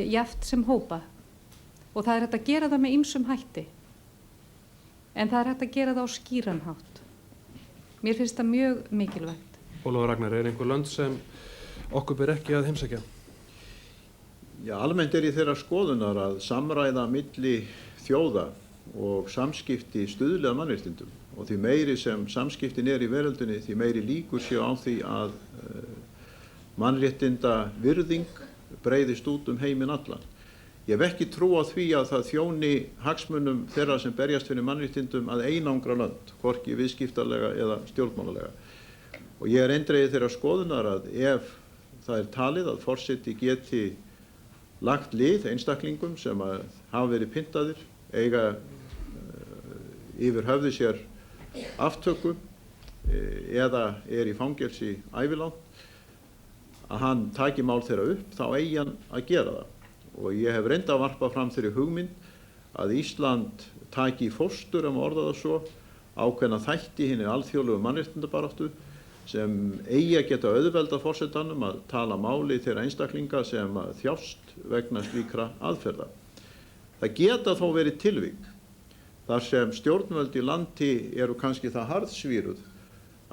Speaker 11: jafnt sem hópa. Og það er hægt að gera það með ýmsum hætti. En það er hægt að gera það á skýran hátt. Mér finnst það mjög mikilvægt.
Speaker 2: Ólafur Ragnar, er einhver lönd sem okkur ber ekki að heimsækja?
Speaker 4: Já, almennt er í þeirra skoðunar að samræða milli þjóða og samskipti stuðli að mannréttindum og því meiri sem samskiptin er í veröldinni, því meiri líkur séu á því að mannréttinda virðing breiðist út heiminn allan. Ég hef ekki trú á því að það þjóni hagsmunum þeirra sem berjast fyrir mannréttindum að einangra lönd, hvorki viðskiptalega eða stjórnmálalega. Og ég er eindregið þeirra skoðunar að ef það er talið að forseti geti lagt lið einstaklingum sem hafa verið pyntaðir, eiga yfir höfði sér aftöku eða er í fangelsi ævilangt, að hann taki mál þeirra upp, þá eigi hann að gera það. Og ég hef reyndað að varpa fram þeirri hugmynd að Ísland taki í fóstur, ef maður orða það svo, ákveðna þætti hinni alþjóðlegu mannréttindabaráttu sem eigi að geta auðvelda forsetanum að tala máli þeirra einstaklinga sem þjást vegna slíkra aðferða. Það geta þó verið tilvik þar sem stjórnvöld í landi eru kannski það harðsvíruð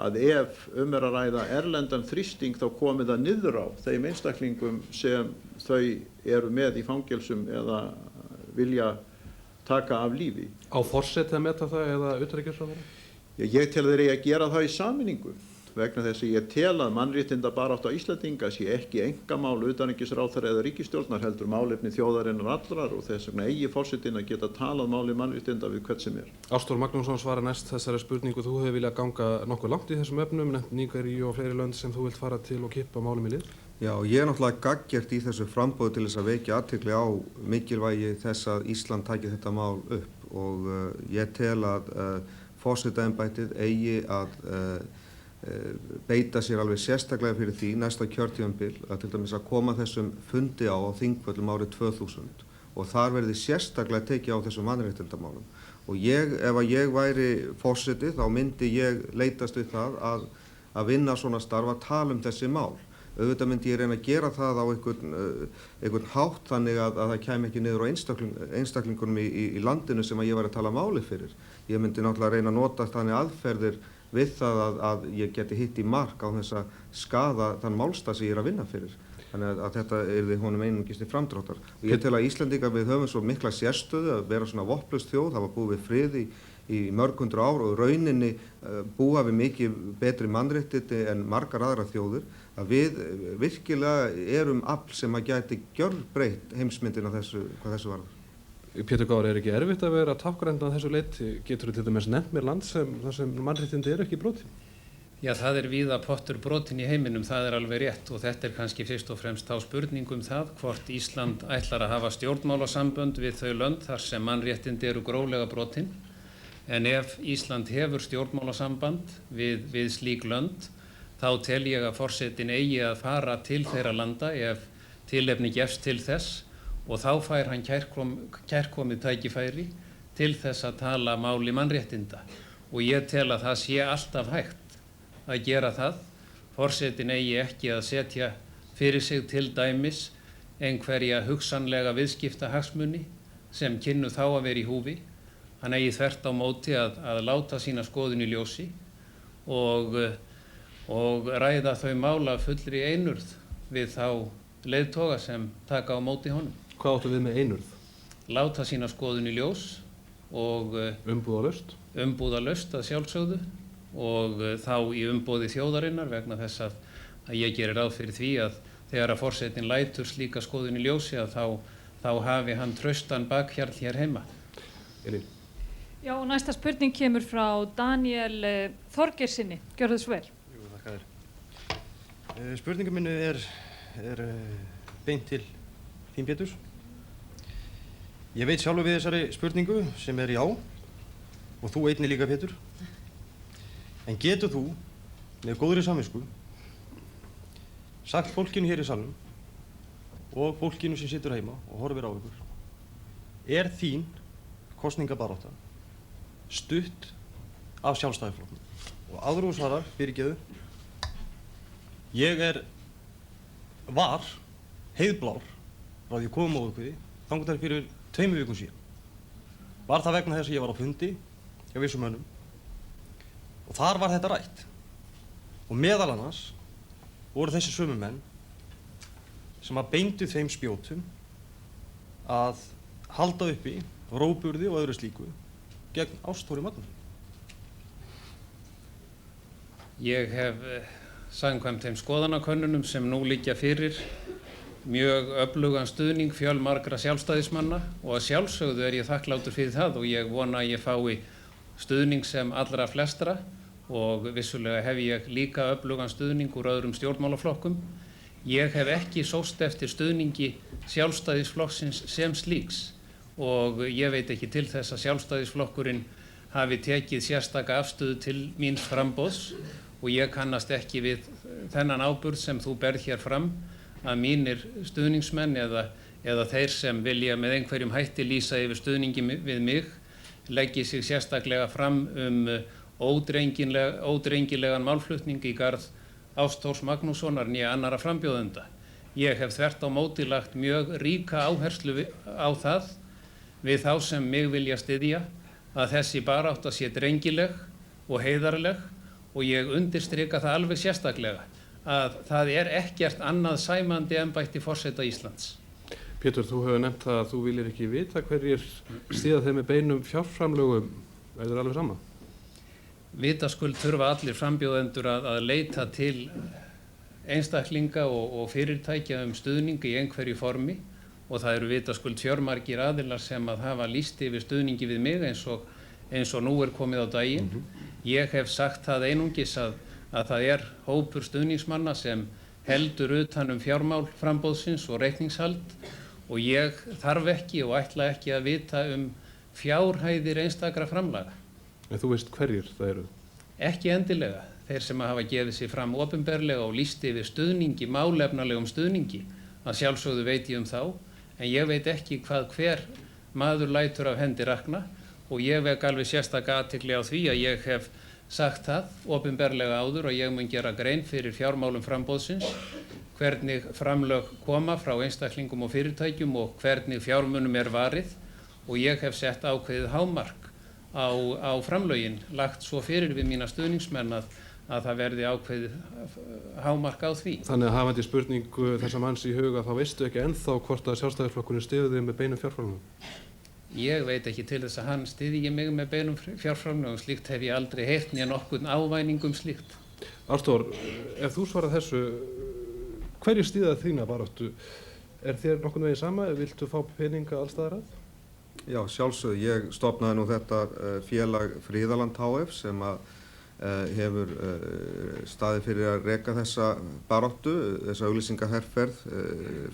Speaker 4: að ef er að ræða erlendan þrýsting þá komi það niður á þeim einstaklingum sem þau eru með í fangelsum eða vilja taka af lífi.
Speaker 2: Á forseti að meta það eða utanríkisráðherra?
Speaker 4: Ég tel þeir eigi að gera það í sameiningu vegna þess að ég tel að mannréttindabarátta Íslendinga sé ekki einkamál utanríkisráðherra eða ríkisstjórnar heldur málefni þjóðarinnar allrar og þess vegna eigi forsetinn að geta talað máli mannréttinda við hvert sem er.
Speaker 2: Ástór Magnússon svarar næst þessari spurningu. Þú hefur viljað ganga nokkuð langt í þessum efnum, nefnt Nígeríu og fleiri lönd sem þú vilt fara til og kippa málum í lið.
Speaker 6: Já, ég er náttúrulega gagngert í þessu framboði til þess að vekja athygli á mikilvægi þess að Ísland taki þetta mál upp og ég tel að forsetaembættið eigi að beita sér alveg sérstaklega fyrir því næsta kjörtímabil að til dæmis að koma þessum fundi á Þingvöllum árið 2000 og þar verði sérstaklega tekið á þessum mannréttindamálum. Og ef ég væri forseti þá myndi ég leitast við það að vinna svona starf að tala þessi mál. Auðvitað myndi ég reyna að gera það á einhvern hátt þannig að það kæmi ekki niður á einstaklingunum í landinu sem ég væri að tala máli fyrir. Ég myndi náttúrulega reyna að nota þannig aðferðir við það að ég geti hitt í mark á þess að skaða þann málstað sem ég er að vinna fyrir. Þannig að þetta yrði honum einungis til framdráttar. Og ég tel að Íslendingar við höfum svo mikla sérstöðu að vera svona vopnlaus þjóð, hafa búið við frið í mörg hundruð ár og rauninni búa við mikið betri mannréttindi en margar aðrar þjóðir, að við virkilega erum afl sem að gæti gjörbreytt heimsmyndina hvað þessu varðar.
Speaker 2: Pétur Gári, er ekki erfitt að vera tákgrænt að þessu leyti? Getur þú til dæmis nefnt mér land þar sem mannréttindi eru ekki brotin?
Speaker 5: Já, það er víða pottur brotin í heiminum, það er alveg rétt og þetta er kannski fyrst og fremst þá spurning það hvort Ísland ætlar að hafa stjórnmálasambönd við þau lönd þar sem mannréttindi eru gróflega brotin. En ef Ísland hefur stjórnmálasamband við slík lönd, þá tel ég að forsetinn eigi að fara til þeirra landa ef tilefni gefst til þess og þá fær hann kærkomið tækifæri til þess að tala máli mannréttinda. Og ég tel að það sé alltaf hægt að gera það. Forsetinn eigi ekki að setja fyrir sig til dæmis einhverja hugsanlega viðskiptahagsmuni sem kynnu þá að vera í húfi. Hann eigi þvert á móti að láta sína skoðun í ljósi og ræða þau mála fullri einurð við þá leiðtoga sem taka á móti honum.
Speaker 2: Hvað áttu við með einurð?
Speaker 5: Láta sína skoðun í ljós og
Speaker 2: umbúðalaust?
Speaker 5: Umbúðalaust að sjálfsögðu og þá í umboði þjóðarinnar vegna þess að ég gerir ráð fyrir því að þegar að forsetinn lætur slíka skoðun í ljósi að þá hafi hann traustan bakhjarl hér heima.
Speaker 2: Elín.
Speaker 1: Já, og næsta spurning kemur frá Daniel Þorgeirsinni. Gjörðu svo vel.
Speaker 20: Jú, þakka þér. Spurningin minni er beint til þín Péturs. Ég veit sjálfur við þessari spurningu sem er já og þú einnig líka Pétur. En getur þú með góðri samvisku sagt fólkinu hér í salnum og fólkinu sem situr heima og horfir á ykkur, er þín kosningabarátta stutt af Sjálfstæðisflokknum? Og áður þú svarar, fyrirgeðu, ég var heiðblár frá því ég kom á ykkur þangað þar fyrir 2 vikum síðan. Var það vegna þess að ég var á fundi hjá vissum mönnum og þar var þetta rætt. Og meðal annars voru þessi sömu menn sem að beindu þeim spjótum að halda uppi róburði og öðru slíku gegn Ásþóri Magnússyni.
Speaker 5: Ég hef samkvæmt þeim skoðanakönnunum sem nú liggja fyrir mjög öflugan stuðning fjölmargra sjálfstæðismanna og að sjálfsögðu ég þakklátur fyrir það og ég vona að ég fái stuðning sem allra flestra og vissulega hef ég líka öflugan stuðning úr öðrum stjórnmálaflokkum. Ég hef ekki sóst eftir stuðningi Sjálfstæðisflokksins sem slíks og ég veit ekki til þess að Sjálfstæðisflokkurinn hafi tekið sérstaka afstöðu til míns framboðs og ég kannast ekki við þennan áburð sem þú berð hér fram að mínir stuðningsmenn eða þeir sem vilja með einhverjum hætti lýsa yfir stuðningi við mig leggi sig sérstaklega fram ódrengilegan málflutning í garð Ásþórs Magnússonar né annarra frambjóðenda. Ég hef þvert á móti lagt mjög ríka áherslu á það við þá sem mig vilja styðja að þessi barátta sé drengileg og heiðarleg og ég undirstrika það alveg sérstaklega að það ekkert annað sæmandi embætti forseta Íslands.
Speaker 2: Pétur, þú hefur nefnt það að þú viljir ekki vita hverjir styðja þeim með beinum fjárframlögum. Er þér alveg sama?
Speaker 5: Vitaskuld þurfa allir frambjóðendur að leita til einstaklinga og fyrirtækja stuðning í einhverju formi og það eru vitaskuld fjölmargir aðilar sem að hafa lýst yfir stuðningi við mig eins og nú komið á daginn. Ég hef sagt það einungis að það hópur stuðningsmanna sem heldur utan fjármál framboðsins og reikningshald og ég þarf ekki og ætla ekki að vita fjárhæðir einstakra framlaga.
Speaker 2: En þú veist hverjir það eru?
Speaker 5: Ekki endilega. Þeir sem hafa gefið sig fram opinberlega og lýst yfir stuðningi, málefnalegum stuðningi, að sjálfsögðu veit ég þá, en ég veit ekki hvað hver maður lætur af hendi rakna og ég vek alveg sérstaka athygli á því að ég hef sagt það opinberlega áður og ég mun gera grein fyrir fjármálum framboðsins, hvernig framlög koma frá einstaklingum og fyrirtækjum og hvernig fjármunum varið og ég hef sett ákveðið hámark á framlögin, lagt svo fyrir við mína stuðningsmenn að það verði ákveðið hámark á því.
Speaker 2: Þannig að hafandi spurningu þessa manns í huga þá veistu ekki ennþá hvort að Sjálfstæðisflokkurinn styður þig með beinum fjárframlögum?
Speaker 5: Ég veit ekki til þess að hann styðji mig með beinum fjárframlögum, slíkt hef ég aldrei heyrt né nokkurn ávæning slíkt.
Speaker 2: Ásþór, ef þú svarar þessu, hverju styðja þína baráttu? Er þér nokkurn veginn sama? Viltu fá peninga allstaðar að?
Speaker 6: Já, sjálfsögðu. Ég stofnaði nú þetta félag Fríðaland HF sem hefur staðið fyrir að reka þessa baráttu, þessa auglýsingaherferð,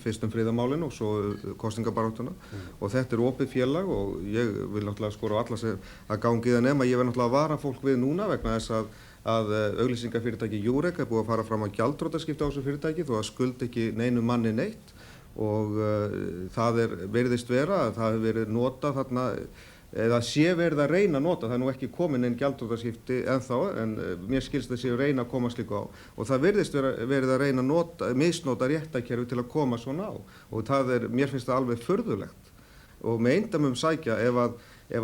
Speaker 6: fyrst friðamálin og svo kosningabaráttuna og þetta opið félag og ég vil náttúrulega skora á alla sem að gangi það nema ég verð náttúrulega að vara fólk við núna vegna þess að auglýsingafyrirtæki Júrek búið að fara fram á gjaldþrotaskipti á þessu fyrirtæki þó að skuldi ekki neinu manni neitt og það virðist vera að það hefur verið notað þarna eða sé verið að reyna að nota, það nú ekki komin einn gjaldþrotaskipti ennþá en mér skilst að séu reyna að koma slíku á og það virðist verið að reyna að misnota réttakerfi til að koma svona á og mér finnst það alveg furðulegt og með eindæmum sækja ef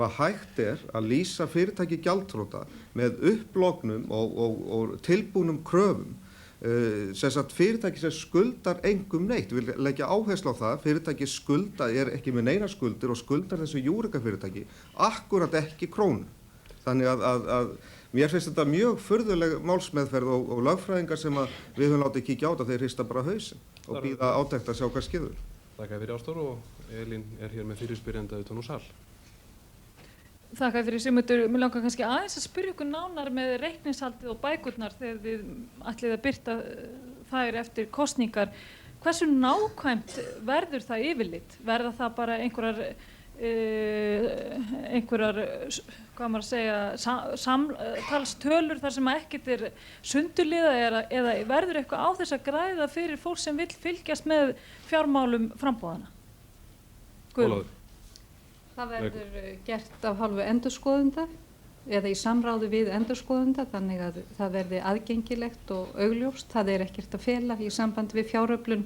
Speaker 6: að hægt að lýsa fyrirtæki gjaldþrota með upplognum og tilbúnum kröfum fyrirtæki sem skuldar engum neitt, vil leggja áherslu á það, fyrirtæki ekki með neina skuldir og skuldar þessu Júreka fyrirtæki, akkurat ekki krónu. Þannig að mér finnst þetta mjög furðuleg málsmeðferð og lögfræðingar sem við höfum látið kíkja á þetta, þeir hrista bara hausinn og bíða átekt að sjá hvað skeður.
Speaker 2: Þakka fyrir Ásþór og Elín hér með fyrirspyrjanda utan úr sal.
Speaker 1: Þakka fyrir Sigmundur. Mér langar kannski aðeins að spyrja ykkur nánar með reikningshaldið og bækurnar þegar þið ætlið að birta þær eftir kosningar. Hversu nákvæmt verður það yfirlit? Verða það bara einhverjar, hvað maður að segja, samtalstölur þar sem ekkert sundurliðað eða verður eitthvað á þess að græða fyrir fólk sem vill fylgjast með fjármálum frambúðana?
Speaker 2: Ólafur.
Speaker 11: Það verður gert af hálfu endurskoðenda eða í samráði við endurskoðenda þannig að það verði aðgengilegt og augljóst. Það ekkert að fela í sambandi við fjáröflun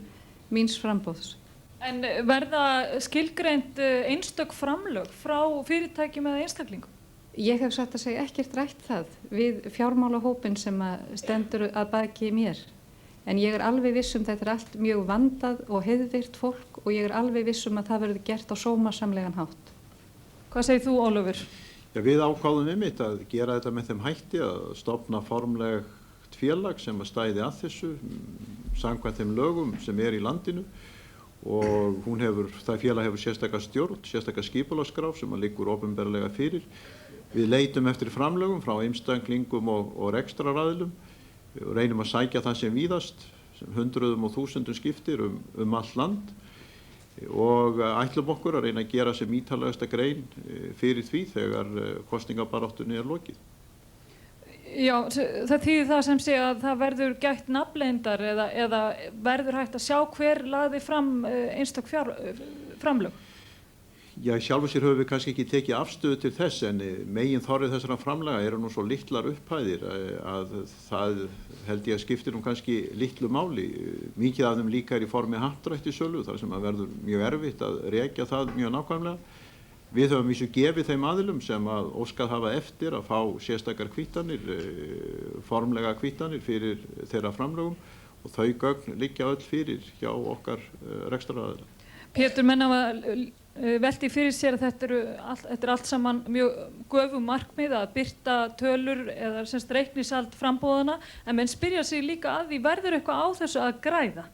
Speaker 11: míns frambúðs.
Speaker 1: En verða skilgreind einstök framlög frá fyrirtækjum eða einstaklingum?
Speaker 11: Ég hef satt að segja ekkert rætt það við fjármálahópinn sem stendur að baki mér. En ég alveg viss þetta allt mjög vandað og heiðvirkt fólk og ég alveg viss að það verður gert á sómasamlegan hátt.
Speaker 1: Hvað segir þú, Ólafur?
Speaker 4: Ja, við ákváðum einmitt að gera þetta með þeim hætti að stofna formlegt félag sem að stæði að þessu samkvæmt þeim lögum sem í landinu og það félag hefur sérstaka stjórn, sérstaka skipulagsskrá sem að liggur opinberlega fyrir. Við leitum eftir framlögum frá einstaklingum og rekstraraðilum og reynum að sækja það sem víðast, sem hundruðum og þúsundum skiptir allt land og ætlum okkur að reyna að gera sem ítarlegasta grein fyrir því þegar kosningabaráttunni lokið.
Speaker 1: Já, það þýðir það sem sé að það verður gætt nafnleyndar eða verður hægt að sjá hver lagði fram einstök framlög?
Speaker 4: Já, sjálfu sér höfum við kannski ekki tekið afstöðu til þess en megin þorrið þessara framlaga nú svo litlar upphæðir að það held ég að skiptir kannski litlu máli. Mikið af þeim líka í formi happdrættisölu þar sem að verður mjög erfitt að rekja það mjög nákvæmlega. Við höfum vísu gefið þeim aðilum sem að óskað hafa eftir að fá sérstakar kvittanir, formlega kvittanir fyrir þeirra framlögum og þau gögn liggja öll fyrir hjá okkar rekstraraðila.
Speaker 1: Pétur, menn hafa velti fyrir sér að þetta allt saman mjög göfug markmið að birta tölur eða semst reiknisald frambúðana en menn spyrja sig líka að því verður eitthvað á þessu að græða?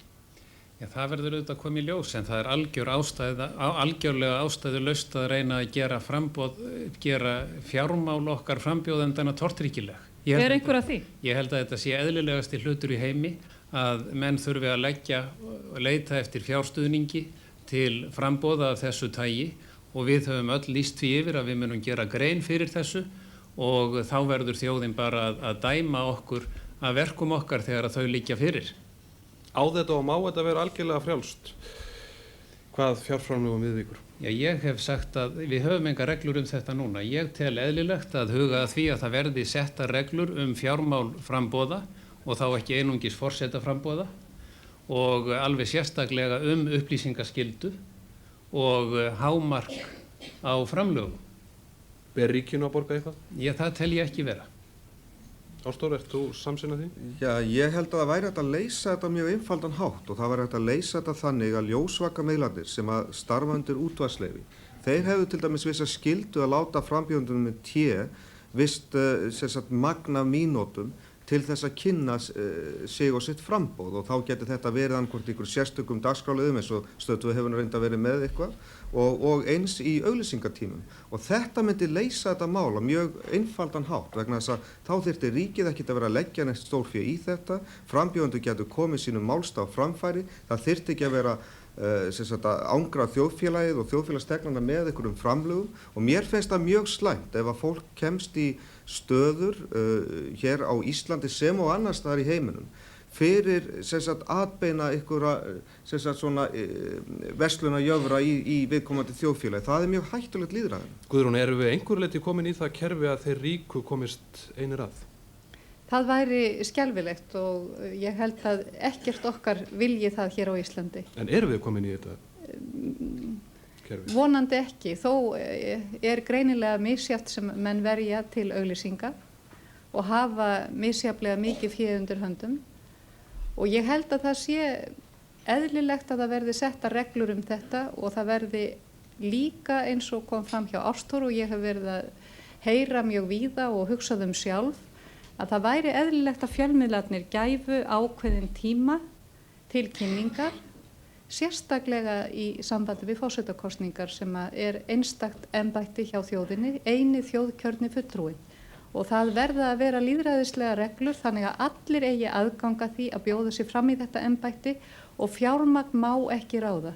Speaker 5: Já, það verður auðvitað komið í ljós en það algjörlega ástæðulaust að reyna að gera fjármál okkar frambjóðendana tortryggilegt.
Speaker 1: Einhver að því?
Speaker 5: Ég held að þetta sé eðlilegasti hlutur í heimi að menn þurfi að leita eftir fjárstuðningi til frambóða af þessu tagi og við höfum öll lýst því yfir að við munum gera grein fyrir þessu og þá verður þjóðin bara að dæma okkur að verkum okkar þegar að þau liggja fyrir.
Speaker 2: Á þetta og má þetta vera algjörlega frjálst? Hvað fjárframlögum viðvíkur?
Speaker 5: Já, ég hef sagt að við höfum enga reglur þetta núna. Ég tel eðlilegt að huga að því að það verði settar reglur fjármál frambóða og þá ekki einungis forsetaframbóða og alveg sérstaklega upplýsingaskyldu og hámark á framlögum.
Speaker 2: Ber ríkinu að borga eitthvað?
Speaker 5: Já, það tel ég ekki vera.
Speaker 2: Ástór, ert þú samsinnað því?
Speaker 6: Já, ég held að það væri hægt að leysa þetta mjög einfaldan hátt og það væri hægt að leysa þetta þannig að ljósvakamiðlarnir sem að starfa undir útvarpsleyfi, þeir hefðu til dæmis vissa skyldu að láta frambjóðendum með vist magn af mínútum til þess að kynna sig og sitt framboð og þá getur þetta verið annað ykkur sérstökum dagskráliðum eins og Stöð 2 hefur reynda verið með eitthvað og eins í auglýsingatímum og þetta myndi leysa þetta mál á mjög einfaldan hátt vegna þess að þá þyrfti ríkið ekkert að vera að leggja neitt stórfé í þetta, frambjóðendur getur komið sínum málstað á framfæri, það þyrfti ekki að vera að ángra þjóðfélagið og þjóðfélagsstegnana með einhverjum framlögum og mér finnst það mjög slæmt ef að fólk kemst í stöður hér á Íslandi sem og annars staðar í heiminum fyrir atbeina einhverja verslunarjöfra í viðkomandi þjóðfélagi. Það mjög hættulegt lýðræði.
Speaker 2: Guðrún, erum við einhverju leyti komin í það kerfi að þeir ríku komist einir að?
Speaker 11: Það væri skelfilegt og ég held að ekkert okkar vilji það hér á Íslandi.
Speaker 2: En erum við komin í þetta kerfi?
Speaker 11: Vonandi ekki, þó greinilega misjafnt sem menn verja til auglýsinga og hafa misjafnlega mikið fé undir höndum og ég held að það sé eðlilegt að það verði setta reglur þetta og það verði líka eins og kom fram hjá Ástór og ég hef verið að heyra mjög víða og hugsa sjálf að það væri eðlilegt að fjölmiðlarnir gæfu ákveðin tíma til kynningar, sérstaklega í sambandi við forsetakosningar sem einstakt embætti hjá þjóðinni, eini þjóðkjörni fulltrúi.
Speaker 3: og það verða að vera lýðræðislega reglur þannig að allir eigi aðganga því að bjóða sig fram í þetta embætti og fjármagn má ekki ráða.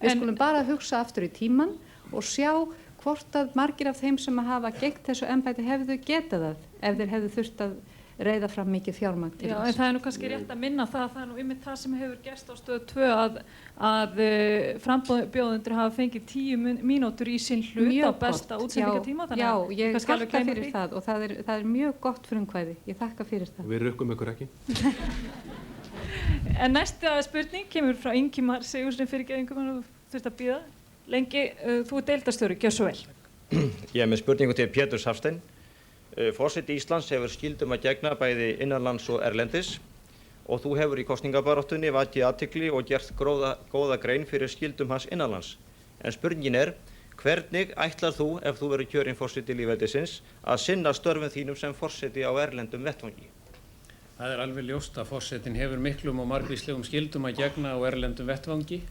Speaker 3: Við skulum bara hugsa aftur í tíman og sjá hvort að margir af þeim sem hafa gegnt þessu embætti hefðu getað það ef þeir hefðu þurft að reiða fram mikið fjármagn til
Speaker 1: Já,
Speaker 3: þess.
Speaker 1: en það nú kannski rétt að minna það er nú yfir það sem hefur gerst á Stöð 2 að frambjóðendur hafa fengið 10 mínútur í sinn hlut á besta útsendingatíma.
Speaker 3: Já, ég þakka fyrir það og það er mjög gott frumkvæði. Ég þakka fyrir það.
Speaker 2: Við rukkum ykkur ekki.
Speaker 1: En næsta spurning kemur frá Ingimar Sigurðsson fyrirgefingum og þurft að bíða lengi. Þú deildarstjóri, gjör svo vel.
Speaker 21: Ég er með spurningu til Péturs Hafstein. Forseti Íslands hefur skyldum að gegna bæði innanlands og erlendis og þú hefur í kosningabaráttunni vakið athygli og gert góða grein fyrir skyldum hans innanlands. En spurningin er, hvernig ætlar þú, ef þú verður kjörinn forseti lýðveldisins, að sinna störfum þínum sem forseti á erlendum vettvangi?
Speaker 5: Það er alveg ljóst að forsetin hefur miklum og margvíslegum skyldum að gegna á erlendum vettvangi.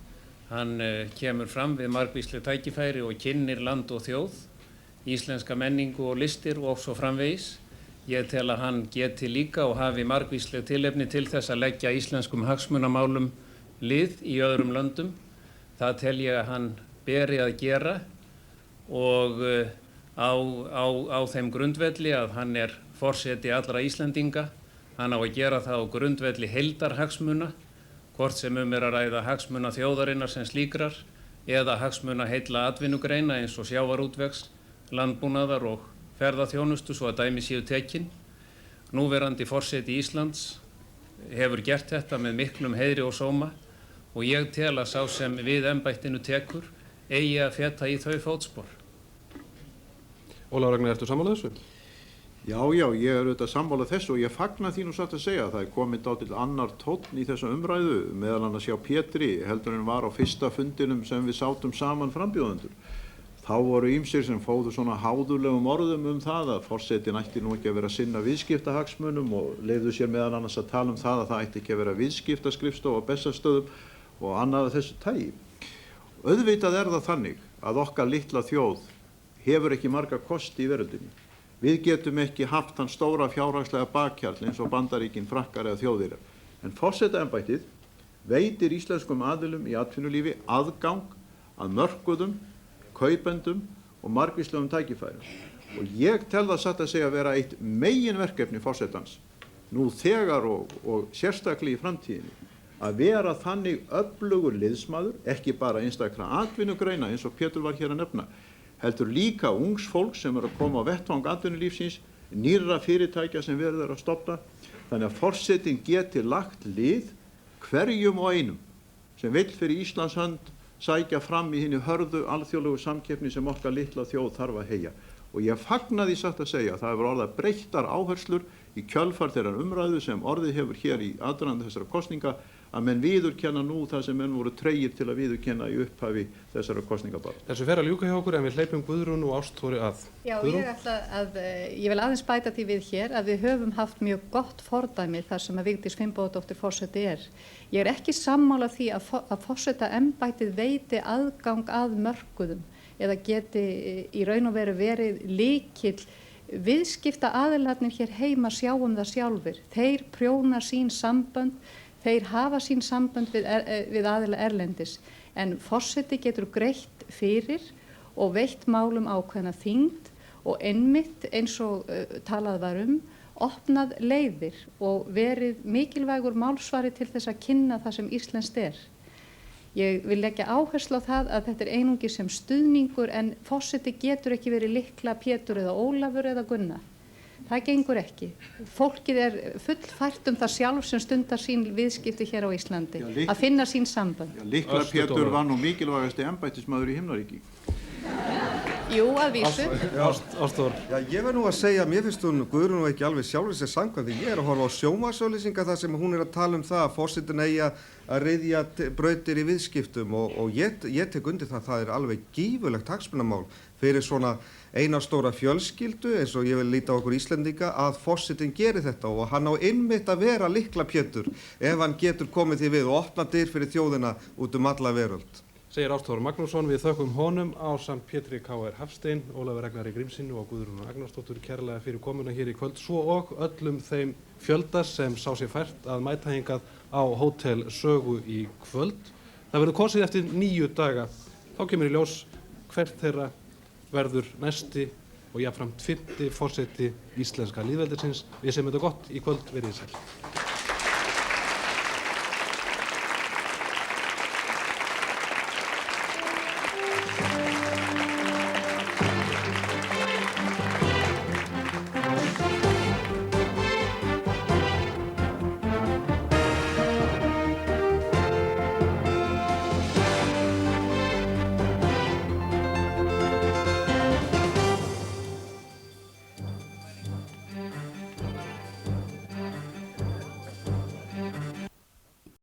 Speaker 5: Hann kemur fram við margvísleg tækifæri og kynnir land og þjóð, íslenska menningu og listir og svo framvegis. Ég tel að hann geti líka og hafi margvísleg tilefni til þess að leggja íslenskum hagsmunamálum lið í öðrum löndum. Það tel ég að hann beri að gera og á þeim grundvelli að hann er forseti allra Íslendinga. Hann á að gera það á grundvelli heildarhagsmuna, hvort sem er að ræða hagsmuna þjóðarinnar sem slíkrar eða hagsmuna heilla atvinnugreina eins og sjávarútvegs, landbúnaðar og ferðaþjónustu svo að dæmi séu tekin. Núverandi forseti Íslands hefur gert þetta með miklum heiðri og sóma og ég tel að sá sem við embættinu tekur eigi að feta í þau fótspor.
Speaker 2: Ólafur Ragnar, ertu sammála þessu?
Speaker 4: Já, ég er auðvitað sammála þessu og ég fagna því nú satt að segja að það er komið til annar tónn í þessa umræðu meðal annars hjá Pétri heldur en var á fyrsta fundinum sem við sátum saman frambjóðendur. Þá voru ýmsir sem fóðu svona háðulegum orðum það að forsetin ætti nú ekki að vera að sinna viðskiptahagsmunum og leyfðu sér meðal annars að tala það að það ætti ekki að vera viðskiptaskrifstofa á Bessastöðum og annað af þessu tagi. Auðvitað er það þannig að okkar litla þjóð hefur ekki marga kosti í veröldinni. Við getum ekki haft þann stóra fjárhagslega bakhjarl eins og Bandaríkin, Frakkar eða Þjóðverjar. En forsetaembættið veitir íslenskum aðilum í atvinnulífi aðgang að mörkuðum, kaupendum og margvíslegum tækifærum. Og ég tel það satt að segja að vera eitt meginverkefni forsetans, nú þegar og sérstaklega í framtíðinni, að vera þannig öflugur liðsmaður, ekki bara einstakra atvinnugreina eins og Pétur var hér að nefna, heldur líka ungs fólk sem að koma á vettvang atvinnulífsins, nýrra fyrirtækja sem verður að stofna, þannig að forsetin geti lagt lið hverjum og einum sem vill fyrir Íslands hönd sækja fram í hinni hörðu alþjóðlegu samkeppni sem okkar litla þjóð þarf að heyja. Og ég fagna því satt að segja að það hefur orðað breyttar áherslur í kjölfar þeirrar umræðu sem orðið hefur hér í aðdraganda þessara kosninga að menn viðurkenna nú það sem menn voru tregir til að viðurkenna í upphafi þessara kosningabaráttu.
Speaker 2: Þessu fer að ljúka hjá okkur en við hleypum Guðrún og Ástþóri að.
Speaker 3: Já, ég vil aðeins bæta því við hér að við höfum haft mjög gott fordæmi þar sem að Vigdís Finnbogadóttir forseti er. Ég er ekki sammála því að forsetaembættið veiti aðgang að mörkuðum eða geti í raun og veru verið lykill. Viðskipta aðilarnir hér heima sjáum það sjálfur. Þeir prjóna sín sambönd, þeir hafa sín sambönd við aðila erlendis. En forseti getur greitt fyrir og veitt málum ákveðna þyngd og einmitt eins og talað var opnað leiðir og verið mikilvægur málsvari til þess að kynna það sem íslenskt er. Ég vil leggja áherslu á það að þetta er einungis sem stuðningur en forseti getur ekki verið Lykla, Pétur eða Ólafur eða Gunnar. Það gengur ekki. Fólkið er fullfært það sjálf sem stundar sín viðskipti hér á Íslandi, að finna sín samband.
Speaker 4: Lykla Pétur var nú mikilvægasti embættismaður í himnaríki.
Speaker 3: Jú, að vísu.
Speaker 2: Ástþór.
Speaker 6: Já, ég verð nú að segja að mér finnst Guðrún ekki alveg sjálfur sér samkvæmt því ég er að horfa á sjónvarpsauglýsingar þar sem hún er að tala það að forsetinn eigi að ryðja brautir í viðskiptum og ég tek undir það er alveg gífurlegt hagsmunamál fyrir svona eina stóra fjölskyldu eins og ég vil líta á okkur Íslendinga að forsetinn geri þetta og hann á einmitt að vera Lykla Pétur ef hann getur komið því við og opna dyr fyrir þjóðina út alla veröld.
Speaker 2: segir Ástþór Magnússon. Við þökkum honum ásamt Pétri K.R. Hafstein, Ólafi Ragnari Grímssyni og Guðrúnu Agnarsdóttur kærlega fyrir komuna hér í kvöld, svo og öllum þeim fjölda sem sá sér fært að mæta hingað á Hótel Sögu í kvöld. Það verður kosið eftir 9 daga. Þá kemur í ljós hvert þeirra verður næsti og jafnframt 5. forseti íslenska lýðveldisins. Við segjum þetta gott í kvöld, verið sæl.